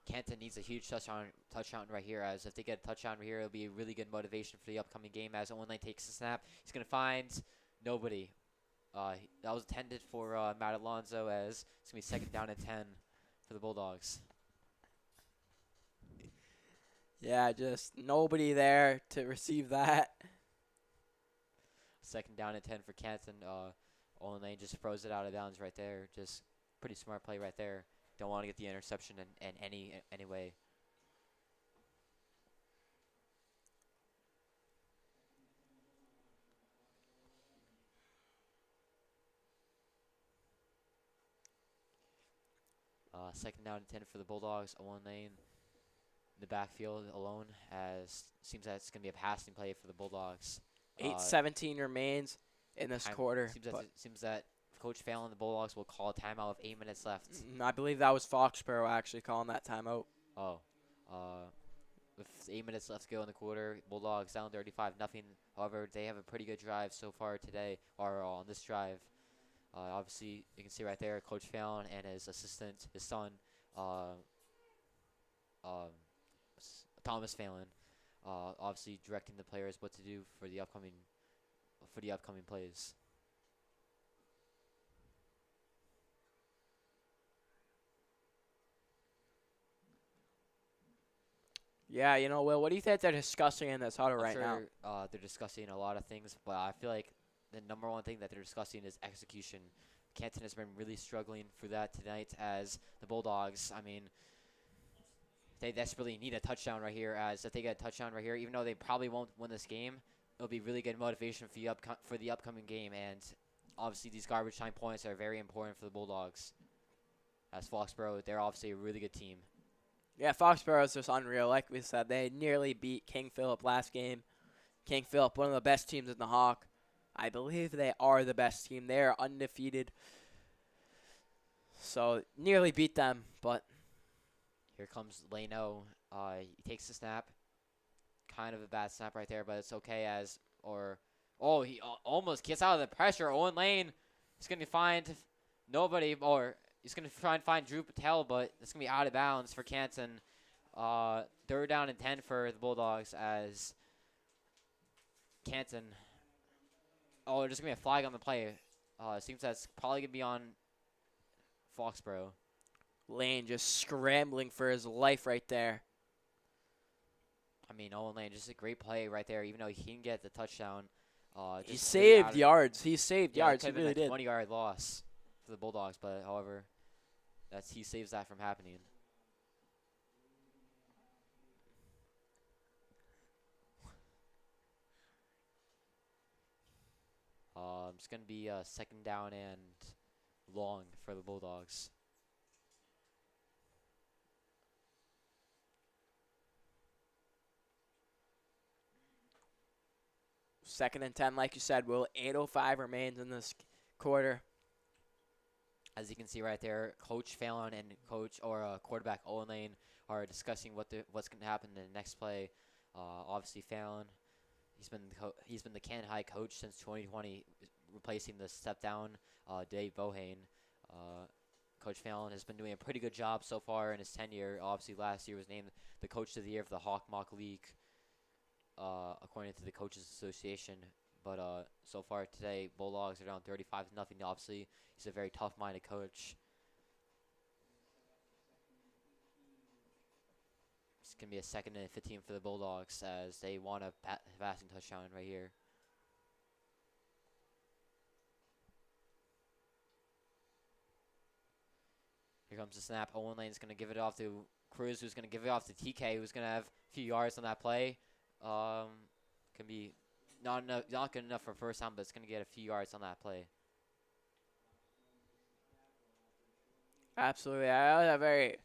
Canton needs a huge touchdown right here, as if they get a touchdown right here, it'll be a really good motivation for the upcoming game as Owen Lane takes the snap. He's going to find nobody. That was intended for Matt Alonso, as it's going to be 2nd down and 10 for the Bulldogs. Yeah, just nobody there to receive that. 2nd down and 10 for Canton. Owen Lane just throws it out of bounds right there. Just pretty smart play right there. Don't want to get the interception in any way. Second down and 10 for the Bulldogs. Owen Lane in the backfield alone, as seems that it's going to be a passing play for the Bulldogs. 8:17 remains in this quarter. Seems that Coach Fallon and the Bulldogs will call a timeout with 8 minutes left. I believe that was Foxborough actually calling that timeout. Oh. With 8 minutes left to go in the quarter, Bulldogs down 35-0. However, they have a pretty good drive so far today, or on this drive. Obviously, you can see right there, Coach Fallon and his assistant, his son, Thomas Fallon, obviously directing the players what to do for the upcoming plays. Yeah, you know, Will, what do you think they're discussing in this huddle right now? They're discussing a lot of things, but I feel like the number one thing that they're discussing is execution. Canton has been really struggling for that tonight, as the Bulldogs, I mean, they desperately need a touchdown right here, as if they get a touchdown right here, even though they probably won't win this game, it'll be really good motivation for the upcoming game, and obviously these garbage time points are very important for the Bulldogs. As Foxborough, they're obviously a really good team. Yeah, Foxborough is just unreal. Like we said, they nearly beat King Philip last game. King Philip, one of the best teams in the Hawk. I believe they are the best team. They are undefeated. So, nearly beat them, but... Here comes Leno. He takes the snap. Kind of a bad snap right there, but it's okay as... he almost gets out of the pressure. Owen Lane is going to find nobody, or... He's going to try and find Drew Patel, but it's going to be out of bounds for Canton. 3rd down and 10 for the Bulldogs, as Canton. There's going to be a flag on the play. It seems that's probably going to be on Foxborough. Lane just scrambling for his life right there. I mean, Owen Lane, just a great play right there, even though he didn't get the touchdown. He saved yards. He saved yards. He really did. 20-yard loss for the Bulldogs, but however, he saves that from happening. It's going to be a 2nd down and long for the Bulldogs. Second and 10, like you said, Will. 8:05 remains in this quarter. As you can see right there, Coach Fallon and quarterback Owen Lane are discussing what's going to happen in the next play. Obviously, Fallon, he's been the Canton High coach since 2020, replacing the step down Dave Bohane. Coach Fallon has been doing a pretty good job so far in his tenure. Obviously, last year was named the Coach of the Year for the Hawk Mock League, according to the Coaches Association. But so far today, Bulldogs are down 35-0. Obviously, he's a very tough-minded coach. It's going to be a 2nd and 15 for the Bulldogs, as they want a passing touchdown right here. Here comes the snap. Owen Lane's going to give it off to Cruz, who's going to give it off to TK, who's going to have a few yards on that play. Can be not good enough for first down, but it's going to get a few yards on that play. Absolutely. That was a very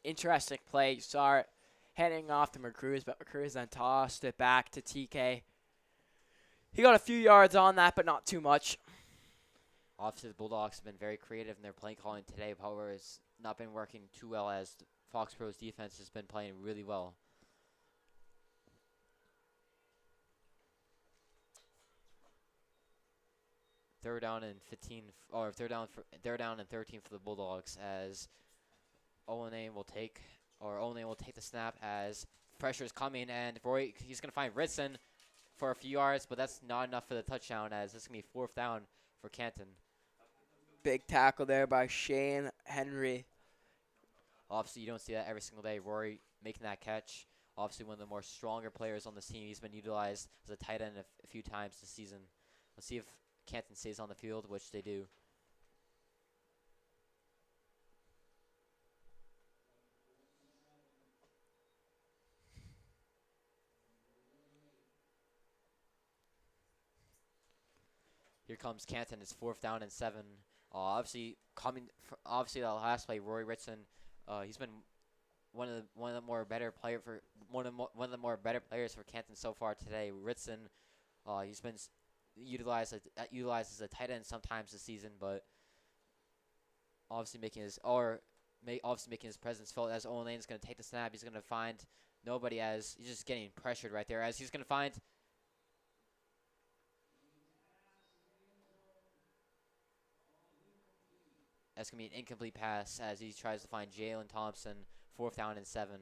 interesting play. You saw it heading off to McCruz, but McCruz then tossed it back to TK. He got a few yards on that, but not too much. Obviously, the Bulldogs have been very creative in their play calling today. However, it's not been working too well, as Foxborough's defense has been playing really well. third down and 15, or third down and 13 for the Bulldogs as Olane will take the snap as pressure is coming, and Roy, he's going to find Ritson for a few yards, but that's not enough for the touchdown as this is going to be fourth down for Canton. Big tackle there by Shane Henry. Obviously, you don't see that every single day. Rory making that catch. Obviously, one of the more stronger players on this team. He's been utilized as a tight end a few times this season. Let's see if Canton stays on the field, which they do. Here comes Canton. It's fourth down and 7. Obviously, that last play, Rory Ritson, he's been one of the more better players for Canton so far today. Ritson, he's been utilized as a tight end sometimes this season, but obviously making his presence felt as Olane's going to take the snap. He's going to find nobody as he's just getting pressured right there as he's going to find. That's going to be an incomplete pass as he tries to find Jalen Thompson, fourth down and 7.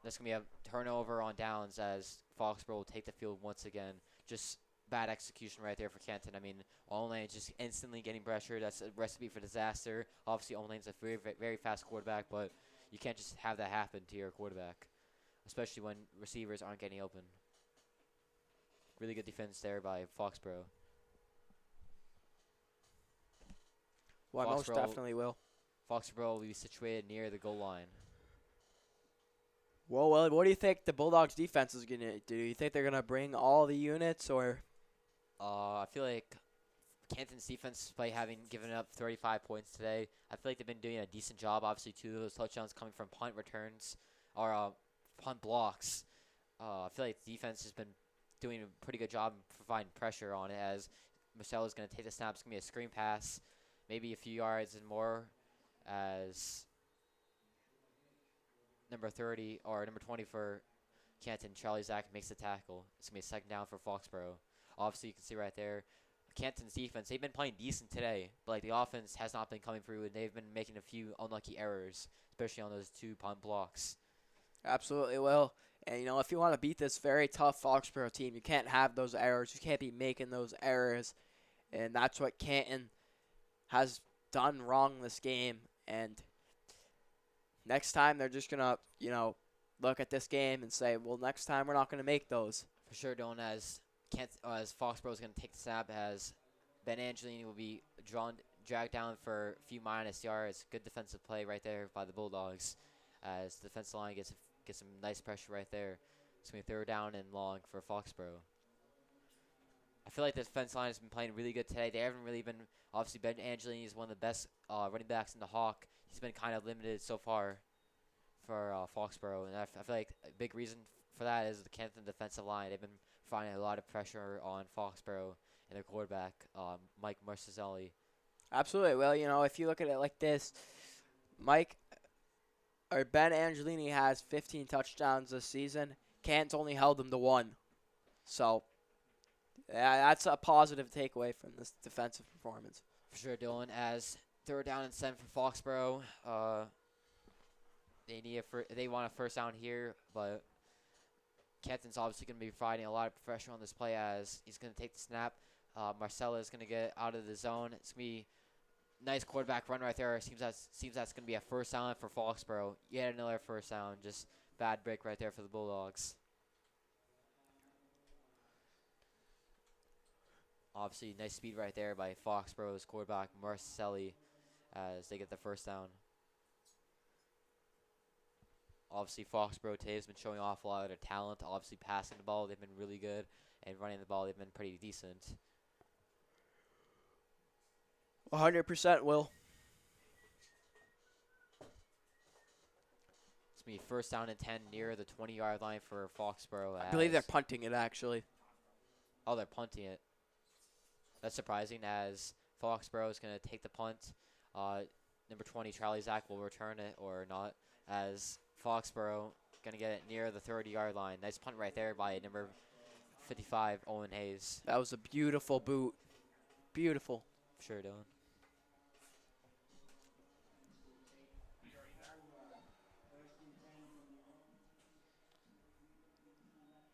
That's going to be a turnover on downs as Foxborough will take the field once again. Just bad execution right there for Canton. I mean, Olane just instantly getting pressured. That's a recipe for disaster. Obviously, Olane's a very, very fast quarterback, but you can't just have that happen to your quarterback, especially when receivers aren't getting open. Really good defense there by Foxborough. Well, most definitely will. Foxborough will be situated near the goal line. Well, what do you think the Bulldogs defense is going to do? You think they're going to bring all the units, or? I feel like Canton's defense, despite having given up 35 points today, I feel like they've been doing a decent job. Obviously, 2 of those touchdowns coming from punt returns or punt blocks. I feel like the defense has been doing a pretty good job providing pressure on it as Michelle is going to take the snap. It's going to be a screen pass, maybe a few yards and more as number 30 or number 20 for Canton, Charlie Zach, makes the tackle. It's going to be a second down for Foxborough. Obviously, you can see right there, Canton's defense, they've been playing decent today, but like the offense has not been coming through, and they've been making a few unlucky errors, especially on those 2 punt blocks. Absolutely will. And, if you want to beat this very tough Foxborough team, you can't have those errors. You can't be making those errors. And that's what Canton has done wrong this game. And next time they're just going to, look at this game and say, well, next time we're not going to make those. For sure, Dylan, as Foxborough is going to take the snap, as Ben Angelini will be dragged down for a few minus yards. Good defensive play right there by the Bulldogs as the defensive line gets some nice pressure right there. It's going to be third down and long for Foxborough. I feel like the defense line has been playing really good today. They haven't really been, obviously Ben Angelini is one of the best running backs in the Hawk. He's been kind of limited so far for Foxborough, and I feel like a big reason for that is the Canton defensive line. They've been finding a lot of pressure on Foxborough and their quarterback, Mike Marciselli. Absolutely. Well, if you look at it like this, Ben Angelini has 15 touchdowns this season. Canton's only held him to 1. So, yeah, that's a positive takeaway from this defensive performance. For sure, Dylan. As third down and 7 for Foxborough, they want a first down here, but Canton's obviously going to be providing a lot of pressure on this play as he's going to take the snap. Marcella is going to get out of the zone. It's going to be nice quarterback run right there. Seems that's going to be a first down for Foxborough. Yet another first down. Just bad break right there for the Bulldogs. Obviously, nice speed right there by Foxborough's quarterback, Marcelli, as they get the first down. Obviously, Foxborough today has been showing off a lot of their talent. Obviously, passing the ball, they've been really good. And running the ball, they've been pretty decent. 100% will. It's going to be first down and 10 near the 20-yard line for Foxborough. I believe they're punting it, actually. Oh, they're punting it. That's surprising as Foxborough is going to take the punt. Number 20, Charlie Zach, will return it or not, as Foxborough going to get it near the 30-yard line. Nice punt right there by number 55, Owen Hayes. That was a beautiful boot. Beautiful. Sure, Dylan.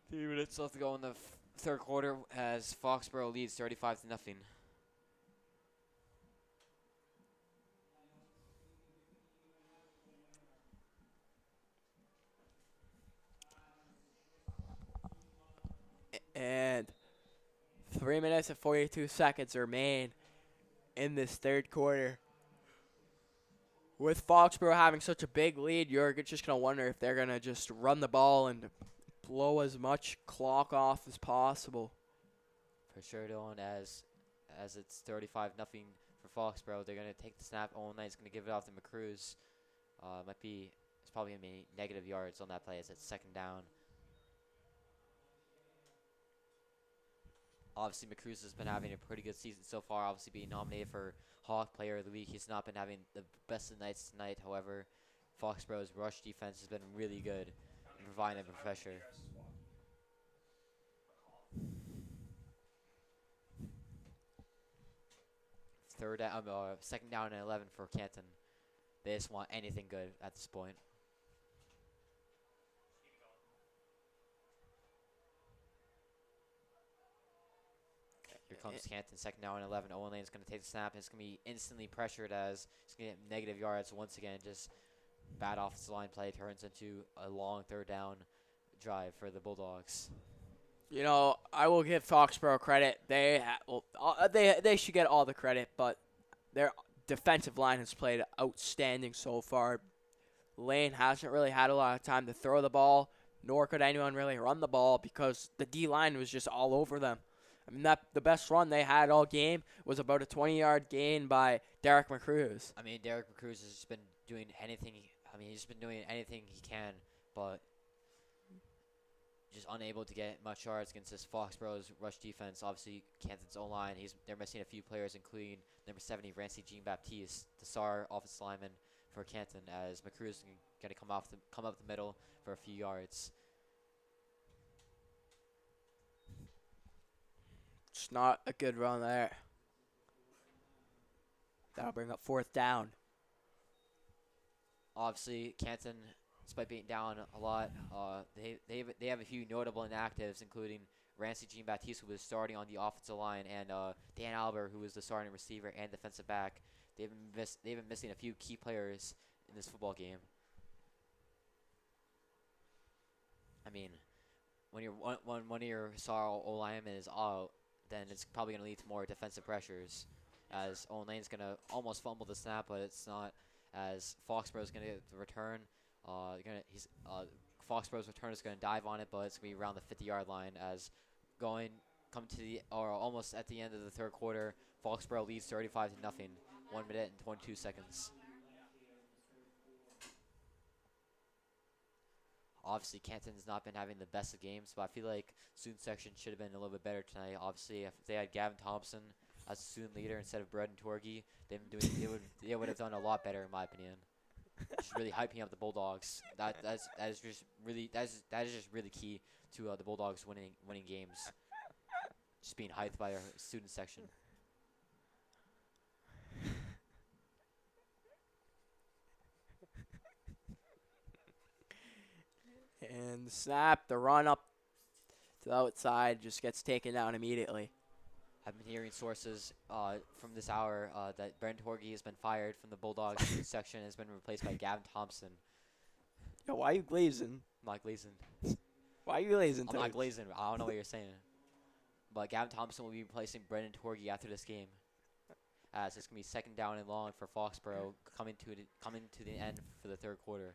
Three minutes left to go in the third quarter as Foxborough leads 35 to nothing. And 3 minutes and 42 seconds remain in this third quarter. With Foxborough having such a big lead, you're just going to wonder if they're going to just run the ball and blow as much clock off as possible. For sure, Dylan, as it's 35-0 for Foxborough. They're going to take the snap. Owen Knight's going to give it off to McCruz. It's probably going to be negative yards on that play as it's second down. Obviously, McCruz has been having a pretty good season so far, obviously being nominated for Hawk Player of the Week. He's not been having the best of nights tonight. However, Foxborough's rush defense has been really good in providing them pressure. Second down and 11 for Canton. They just want anything good at this point. Here comes Canton, second down and 11. Owen Lane's going to take the snap. It's going to be instantly pressured as he's going to get negative yards once again. Just bad offensive line play turns into a long third down drive for the Bulldogs. You know, I will give Foxborough credit. They should get all the credit, but their defensive line has played outstanding so far. Lane hasn't really had a lot of time to throw the ball, nor could anyone really run the ball because the D-line was just all over them. I mean, the best run they had all game was about a 20-yard gain by Derek McCruz. I mean, Derek McCruz has just been doing anything. He's been doing anything he can, but just unable to get much yards against this Foxborough's rush defense. Obviously, Canton's O-line, they're missing a few players, including number 70, Rancy Jean-Baptiste, the star offensive lineman for Canton, as McCruz is going to come up the middle for a few yards. It's not a good run there. That'll bring up fourth down. Obviously, Canton, despite being down a lot, they have a few notable inactives, including Rancy Jean-Baptiste, who was starting on the offensive line, and Dan Albert, who was the starting receiver and defensive back. They've been missing a few key players in this football game. I mean, when one of your star O-linemen is out, then it's probably going to lead to more defensive pressures, as Owen Lane's going to almost fumble the snap, but it's not, as Foxborough's going to get the return. Foxborough's return is going to dive on it, but it's going to be around the 50-yard line, as almost at the end of the third quarter, Foxborough leads 35-0, 1 minute and 22 seconds. Obviously, Canton's not been having the best of games, but I feel like student section should have been a little bit better tonight. Obviously, if they had Gavin Thompson as a student leader instead of Braden Torgy, they would have done a lot better, in my opinion. Just really hyping up the Bulldogs. That is just really key to the Bulldogs winning games. Just being hyped by our student section. And the snap, the run up to the outside just gets taken down immediately. I've been hearing sources from this hour that Brent Torgy has been fired from the Bulldogs section and has been replaced by Gavin Thompson. Yo, why are you glazing? I'm not glazing. Why are you glazing? I'm not glazing. I don't know what you're saying. But Gavin Thompson will be replacing Brendan Torgy after this game, as it's going to be second down and long for Foxborough coming to the end for the third quarter.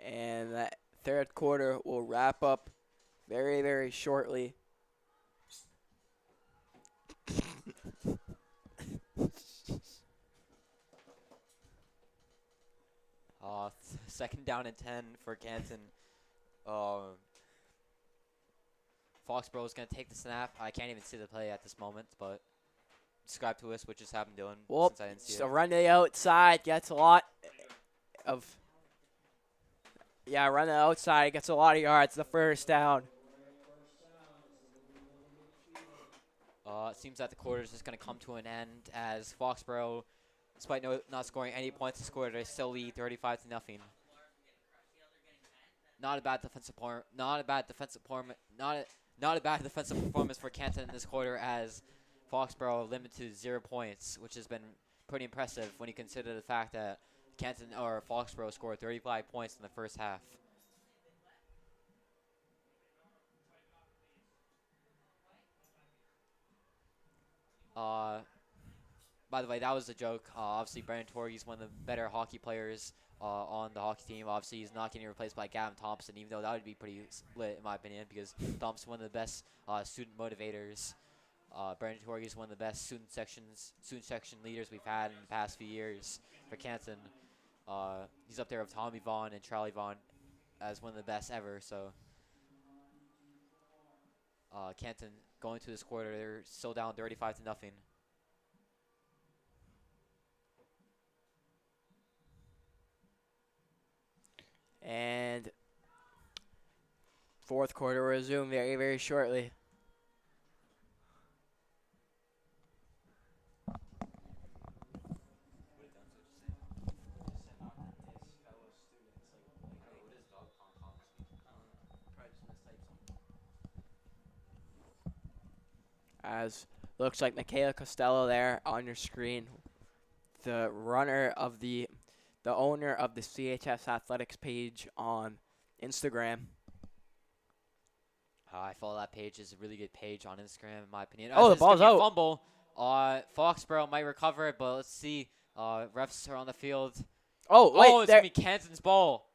And that third quarter will wrap up very, very shortly. Second down and 10 for Canton. Foxborough is going to take the snap. I can't even see the play at this moment, but describe to us what just happened, Dylan. Well, since I didn't see so it. run to the outside, gets a lot, of, yeah, run the outside, gets a lot of yards, the first down. It seems that the quarter is just going to come to an end as Foxborough, despite not scoring any points this quarter, they still lead 35-0. Not a bad defensive performance for Canton in this quarter as Foxborough limited to 0 points, which has been pretty impressive when you consider the fact that Canton or Foxborough scored 35 points in the first half. By the way, that was a joke. Obviously, Brendan Torgey's one of the better hockey players on the hockey team. Obviously, he's not getting replaced by Gavin Thompson, even though that would be pretty lit, in my opinion, because Thompson's one of the best student motivators. Brendan Torgey's one of the best student section leaders we've had in the past few years for Canton. He's up there with Tommy Vaughn and Charlie Vaughn as one of the best ever. So, Canton going to this quarter, they're still down 35-0. And fourth quarter will resume very, very shortly. As looks like Michaela Costello there on your screen, the owner of the CHS Athletics page on Instagram. I follow that page. It's a really good page on Instagram, in my opinion. Oh, the ball's out. Fumble. Foxborough might recover it, but let's see. Refs are on the field. Oh, wait. It's going to be Canton's ball.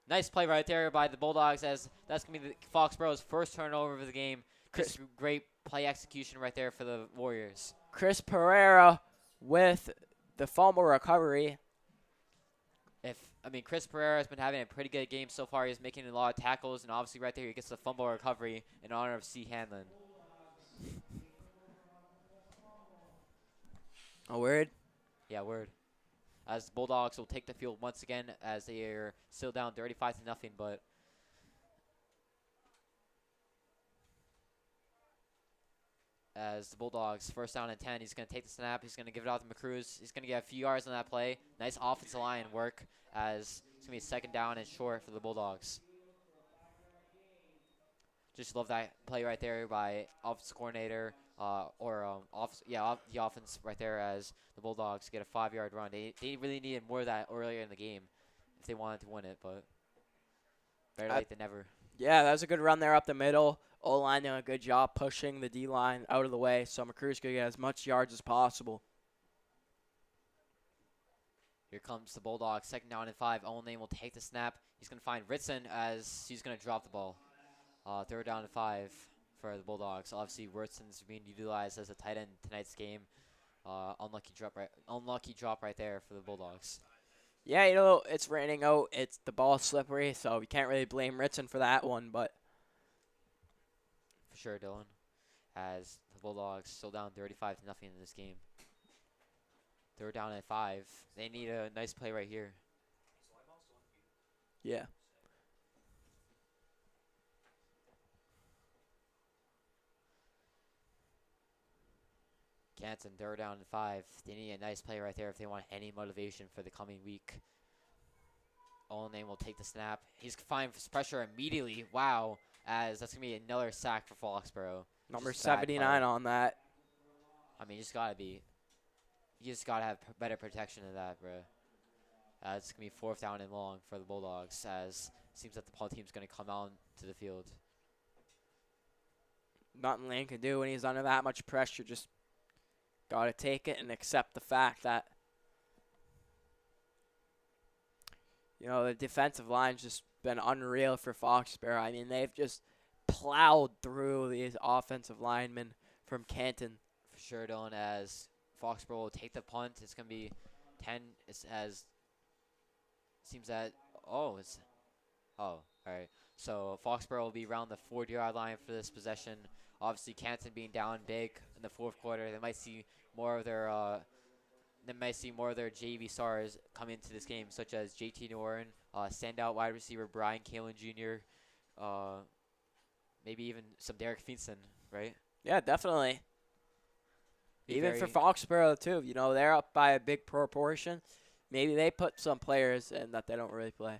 Nice play right there by the Bulldogs, as that's going to be Foxborough's first turnover of the game. Just great play execution right there for the Warriors. Chris Pereira with the fumble recovery. Chris Pereira has been having a pretty good game so far. He's making a lot of tackles, and obviously right there he gets the fumble recovery in honor of C. Hanlon. A word? Yeah, word. As the Bulldogs will take the field once again, as they are still down 35-0, but as the Bulldogs first down and 10, he's going to take the snap. He's going to give it out to McCruz. He's going to get a few yards on that play. Nice offensive line work, as it's going to be second down and short for the Bulldogs. Just love that play right there by offense coordinator, the offense right there, as the Bulldogs get a 5-yard run. They really needed more of that earlier in the game if they wanted to win it, but better late than never. Yeah, that was a good run there up the middle. O-line doing a good job pushing the D-line out of the way, so McCruz could get as much yards as possible. Here comes the Bulldogs, second down and 5. Owen Lane will take the snap. He's going to find Ritson, as he's going to drop the ball. Third down and 5 for the Bulldogs. Obviously, Ritson's being utilized as a tight end in tonight's game. Unlucky drop right there for the Bulldogs. Yeah, it's raining out. The ball's slippery, so you can't really blame Ritson for that one, but for sure, Dylan, as the Bulldogs still down 35-0 in this game. Third down and 5. They need a nice play right here. Yeah. Canton, third down and 5. They need a nice play right there if they want any motivation for the coming week. Owen Lane will take the snap. He's fine for pressure immediately. Wow. As that's going to be another sack for Foxborough. Number 79 on that. You just got to have better protection than that, bro. It's going to be fourth down and long for the Bulldogs, as it seems that the Paul team's going to come out to the field. Nothing Lane can do when he's under that much pressure. Just got to take it and accept the fact that, the defensive line's just been unreal for Foxborough. They've just plowed through these offensive linemen from Canton. For sure, Dylan, as Foxborough will take the punt. It's going to be 10. All right. So Foxborough will be around the 40-yard line for this possession. Obviously, Canton being down big in the fourth quarter, they might see more of their they might see more of their JV stars come into this game, such as JT Norton, standout wide receiver Brian Kalen Jr., maybe even some Derek Feenson, right? Yeah, definitely. Be Even for very- Foxborough, too. You know, they're up by a big proportion. Maybe they put some players in that they don't really play.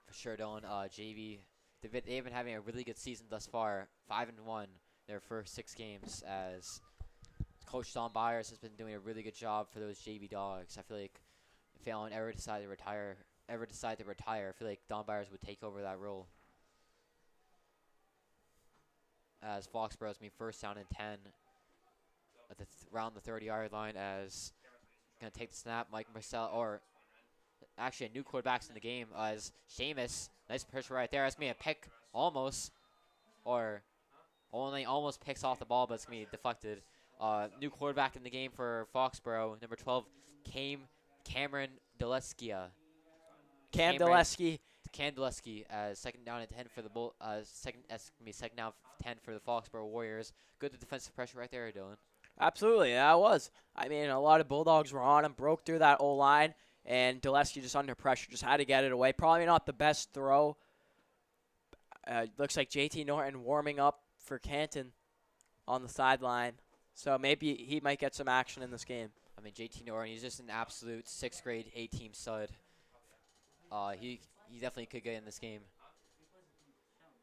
For sure, Dylan. JV, they've been having a really good season thus far. 5-1 their first 6 games, as Coach Don Byers has been doing a really good job for those JV dogs. I feel like if Allen ever decide to retire, I feel like Don Byers would take over that role. As Foxborough's going to be first down and 10 at around the 30-yard line, as going to take the snap. Mike Marcel, or actually a new quarterback's in the game, as Seamus. Nice pressure right there. That's going to be a pick almost, or only almost picks off the ball, but it's going to be deflected. New quarterback in the game for Foxborough, number 12, Cameron Deleskia. Cam Deleski. Cam Deleski, second down and 10 for the Bull. Second down 10 for the Foxborough Warriors. Good defensive pressure right there, Dylan. Absolutely, that was. I mean, a lot of Bulldogs were on him, broke through that O-line, and Deleski just under pressure, just had to get it away. Probably not the best throw. Looks like JT Norton warming up for Canton on the sideline. So maybe he might get some action in this game. I mean, JT Norton, he's just an absolute 6th grade A-team stud. He definitely could get in this game.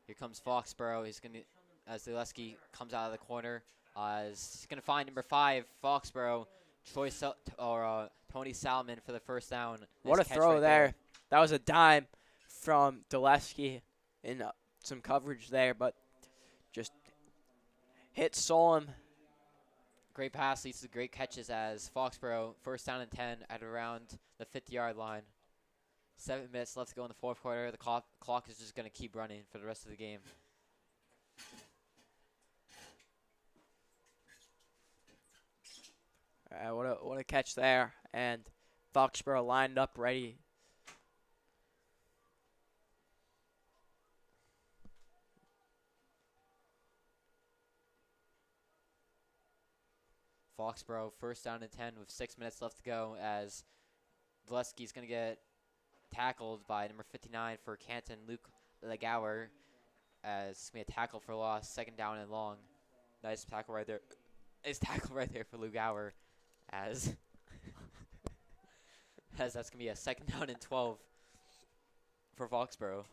Here comes Foxborough. He's going to, as Deleski comes out of the corner, he's going to find number 5, Foxborough, Tony Salmon for the first down. What a throw right there. That was a dime from Deleski in some coverage there, but just hit Solom. Great pass leads to great catches, as Foxborough first down and 10 at around the 50-yard line. 7 minutes left to go in the fourth quarter. The clock is just going to keep running for the rest of the game. What a catch there. And Foxborough lined up ready. Foxborough first down and 10 with 6 minutes left to go, as Deleski's going to get tackled by number 59 for Canton, Luke Legauer, as it's going to be a tackle for loss, second down and long. Nice tackle right there. Nice tackle right there for Legauer, as that's going to be a second down and 12 for Foxborough.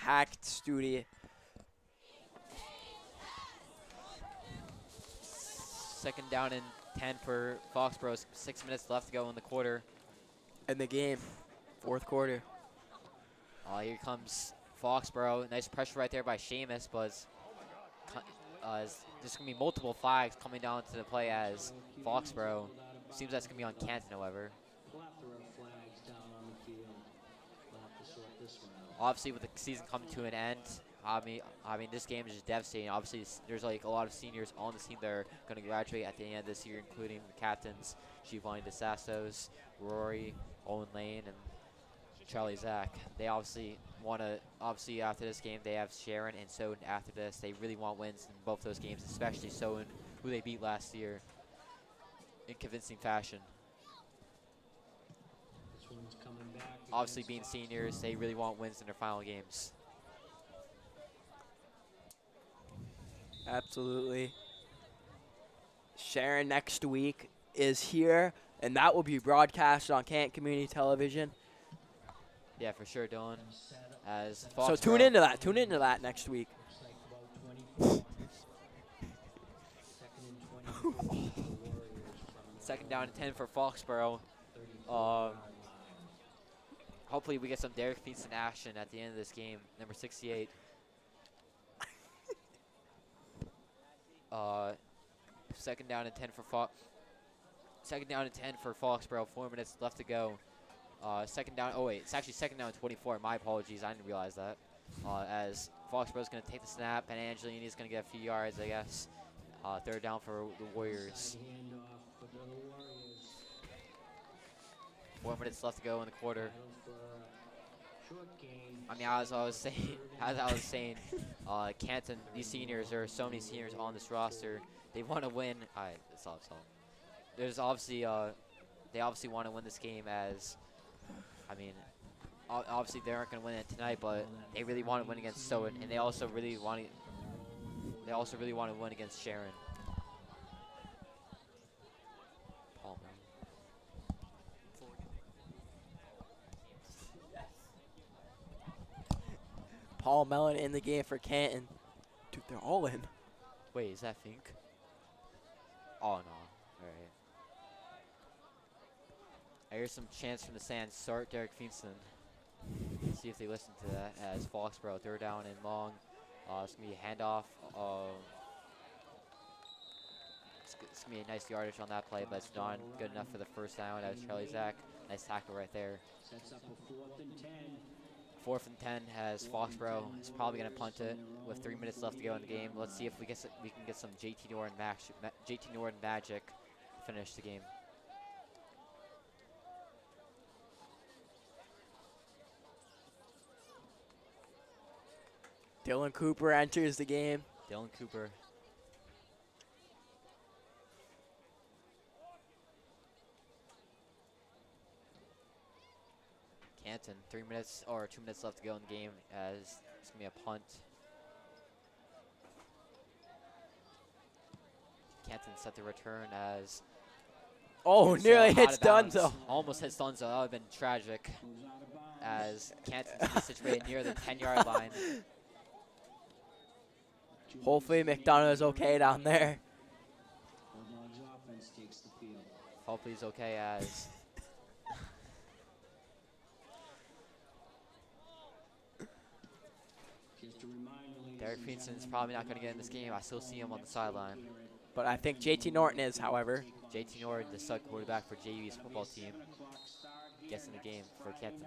Packed studio. Second down and 10 for Foxborough. 6 minutes left to go in the quarter. In the game, fourth quarter. Here comes Foxborough. Nice pressure right there by Seamus, but there's going to be multiple flags coming down to the play, as Foxborough seems that's going to be on Canton, however. Obviously, with the season coming to an end, I mean, this game is just devastating. Obviously, there's like a lot of seniors on the team that are going to graduate at the end of this year, including the captains, Giovanni DeSastos, Rory, Owen Lane, and Charlie Zach. They obviously want to, after this game, they have Sharon and Soden after this. They really want wins in both those games, especially Soden, who they beat last year in convincing fashion. Obviously, being seniors, they really want wins in their final games. Absolutely. Sharon next week is here, and that will be broadcast on Canton Community Television. Yeah, for sure, Dylan. As so tune into that. Tune into that next week. Second down and 10 for Foxborough. Hopefully we get some Derek Feaston action at the end of this game. Number 68. Second down and 10 for Foxborough. 4 minutes left to go. Second down. Oh wait, it's actually second down and 24. My apologies, I didn't realize that. As Foxborough's going to take the snap, and Angelini's going to get a few yards, I guess. Third down for the Warriors. 4 minutes left to go in the quarter. I mean, as I was saying, Canton, these seniors, there are so many seniors on this roster. They want to win. All right, stop. There's obviously, they obviously want to win this game. As, I mean, obviously they aren't going to win it tonight, but they really want to win against Stoughton, and they also really want to win against Sharon. Paul Mellon in the game for Canton. Dude, they're all in. Wait, is that Fink? Oh, no. All right. I hear some chants from the stands. Start Derek Finston. See if they listen to that as Foxborough. 3rd down and long. It's going to be a handoff. It's going to be a nice yardage on that play, but it's not good enough for the 1st down as Charlie Zach. Nice tackle right there. Sets up a 4th and 10. 4th and 10 has Foxborough. Is probably going to punt it with 3 minutes left to go in the game. Let's see if we can get some JT Norton magic to finish the game. Dylan Cooper enters the game. Dylan Cooper. Canton, 3 minutes or 2 minutes left to go in the game as it's going to be a punt. Canton set the return as... Oh, nearly hits Dunzo. Almost hits Dunzo. That would have been tragic as Canton's situated near the 10-yard line. Hopefully McDonough is okay down there. Hopefully he's okay as... Derek Finston's probably not going to get in this game. I still see him on the sideline. But I think JT Norton is, however. JT Norton, the stud quarterback for JU's football team, gets in the game for Canton.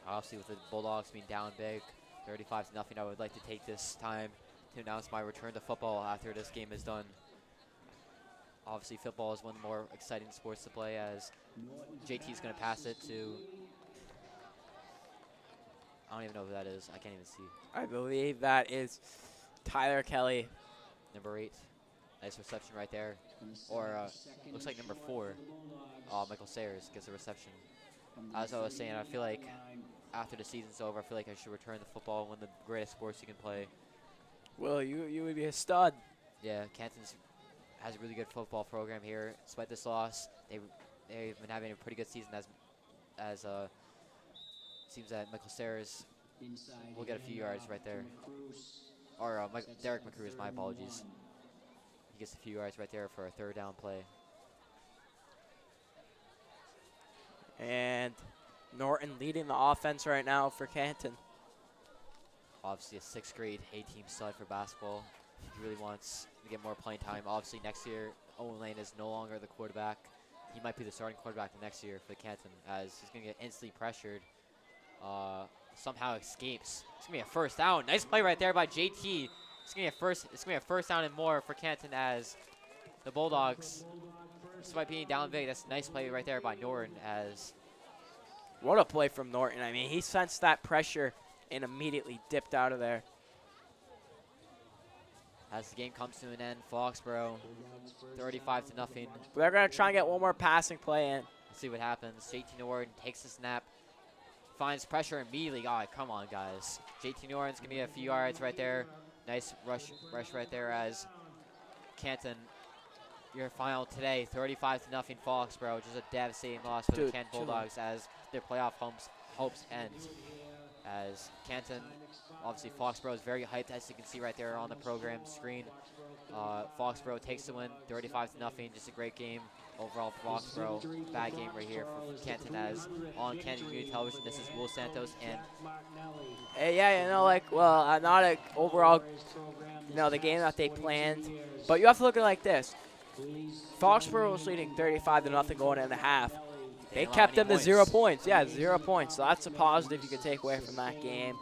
Obviously, with the Bulldogs being down big, 35-0, I would like to take this time to announce my return to football after this game is done. Obviously, football is one of the more exciting sports to play as JT is going to pass it to... I don't even know who that is. I can't even see. I believe that is Tyler Kelly. Number 8. Nice reception right there. Or looks like number 4. Michael Sayers gets a reception. As I was saying, I feel like after the season's over, I feel like I should return to football, one of the greatest sports you can play. Well, you would be a stud. Yeah, Canton has a really good football program here. Despite this loss, they've been having a pretty good season as seems that Michael Sayers will get a few yards right there. Or Derek McCruz, my apologies. He gets a few yards right there for a 3rd down play. And Norton leading the offense right now for Canton. Obviously a 6th grade A-team stud for basketball. He really wants to get more playing time. Obviously next year, Owen Lane is no longer the quarterback. He might be the starting quarterback the next year for Canton as he's going to get instantly pressured. Somehow escapes. It's gonna be a 1st down. Nice play right there by JT. It's gonna be a first down and more for Canton as the Bulldogs, despite being down big. That's a nice play right there by Norton as. What a play from Norton. I mean, he sensed that pressure and immediately dipped out of there. As the game comes to an end, Foxborough 35-0. They're gonna try and get one more passing play in. Let's see what happens. JT Norton takes the snap. Finds pressure immediately. Oh, come on, guys. JT Norton's going to get a few yards right there. Nice rush right there as Canton, your final today, 35-0 Foxborough, which is a devastating loss for the Canton Bulldogs as their playoff hopes end. As Canton, obviously Foxborough is very hyped, as you can see right there on the program screen. Foxborough takes the win, 35-0, just a great game. Overall, Foxborough, bad game right here for Canton as on Canton Community Television. This is Will Santos and... Hey, yeah, not a overall, the game that they planned. But you have to look at it like this. Foxborough was leading 35-0 going in the half. They kept them to 0 points. Yeah, 0 points. So that's a positive you can take away from that game.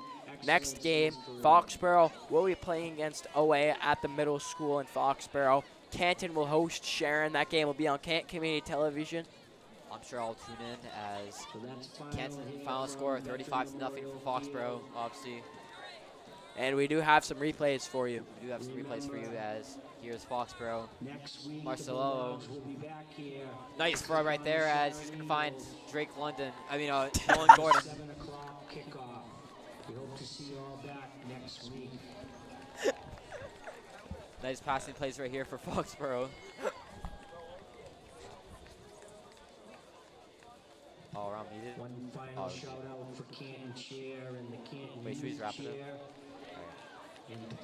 Next game, Foxborough will be playing against OA at the middle school in Foxborough. Canton will host Sharon. That game will be on Canton Community Television. I'm sure I'll tune in as Canton final score 35-0 for Foxborough, obviously. And we do have some replays for you. We do have some replays for you as here's Foxborough. Marcelo. Nice throw right there as he's going to find Drake London. Dylan Gordon. 7 o'clock kickoff. We hope to see you all back next week. Nice passing plays right here for Foxborough. All around needed. One final shout out for Canton Chair and the Canton Wait, should we just wrap it up?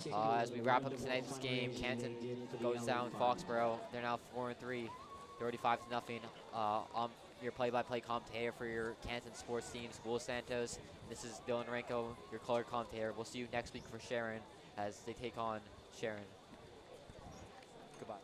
Chair. As we wrap up tonight's game, Canton goes down Foxborough. They're now 4-3, 35-0. I'm your play-by-play commentator for your Canton sports teams, Will Santos. This is Dylan Renko, your color commentator. We'll see you next week for Sharon as they take on Sharon. Goodbye.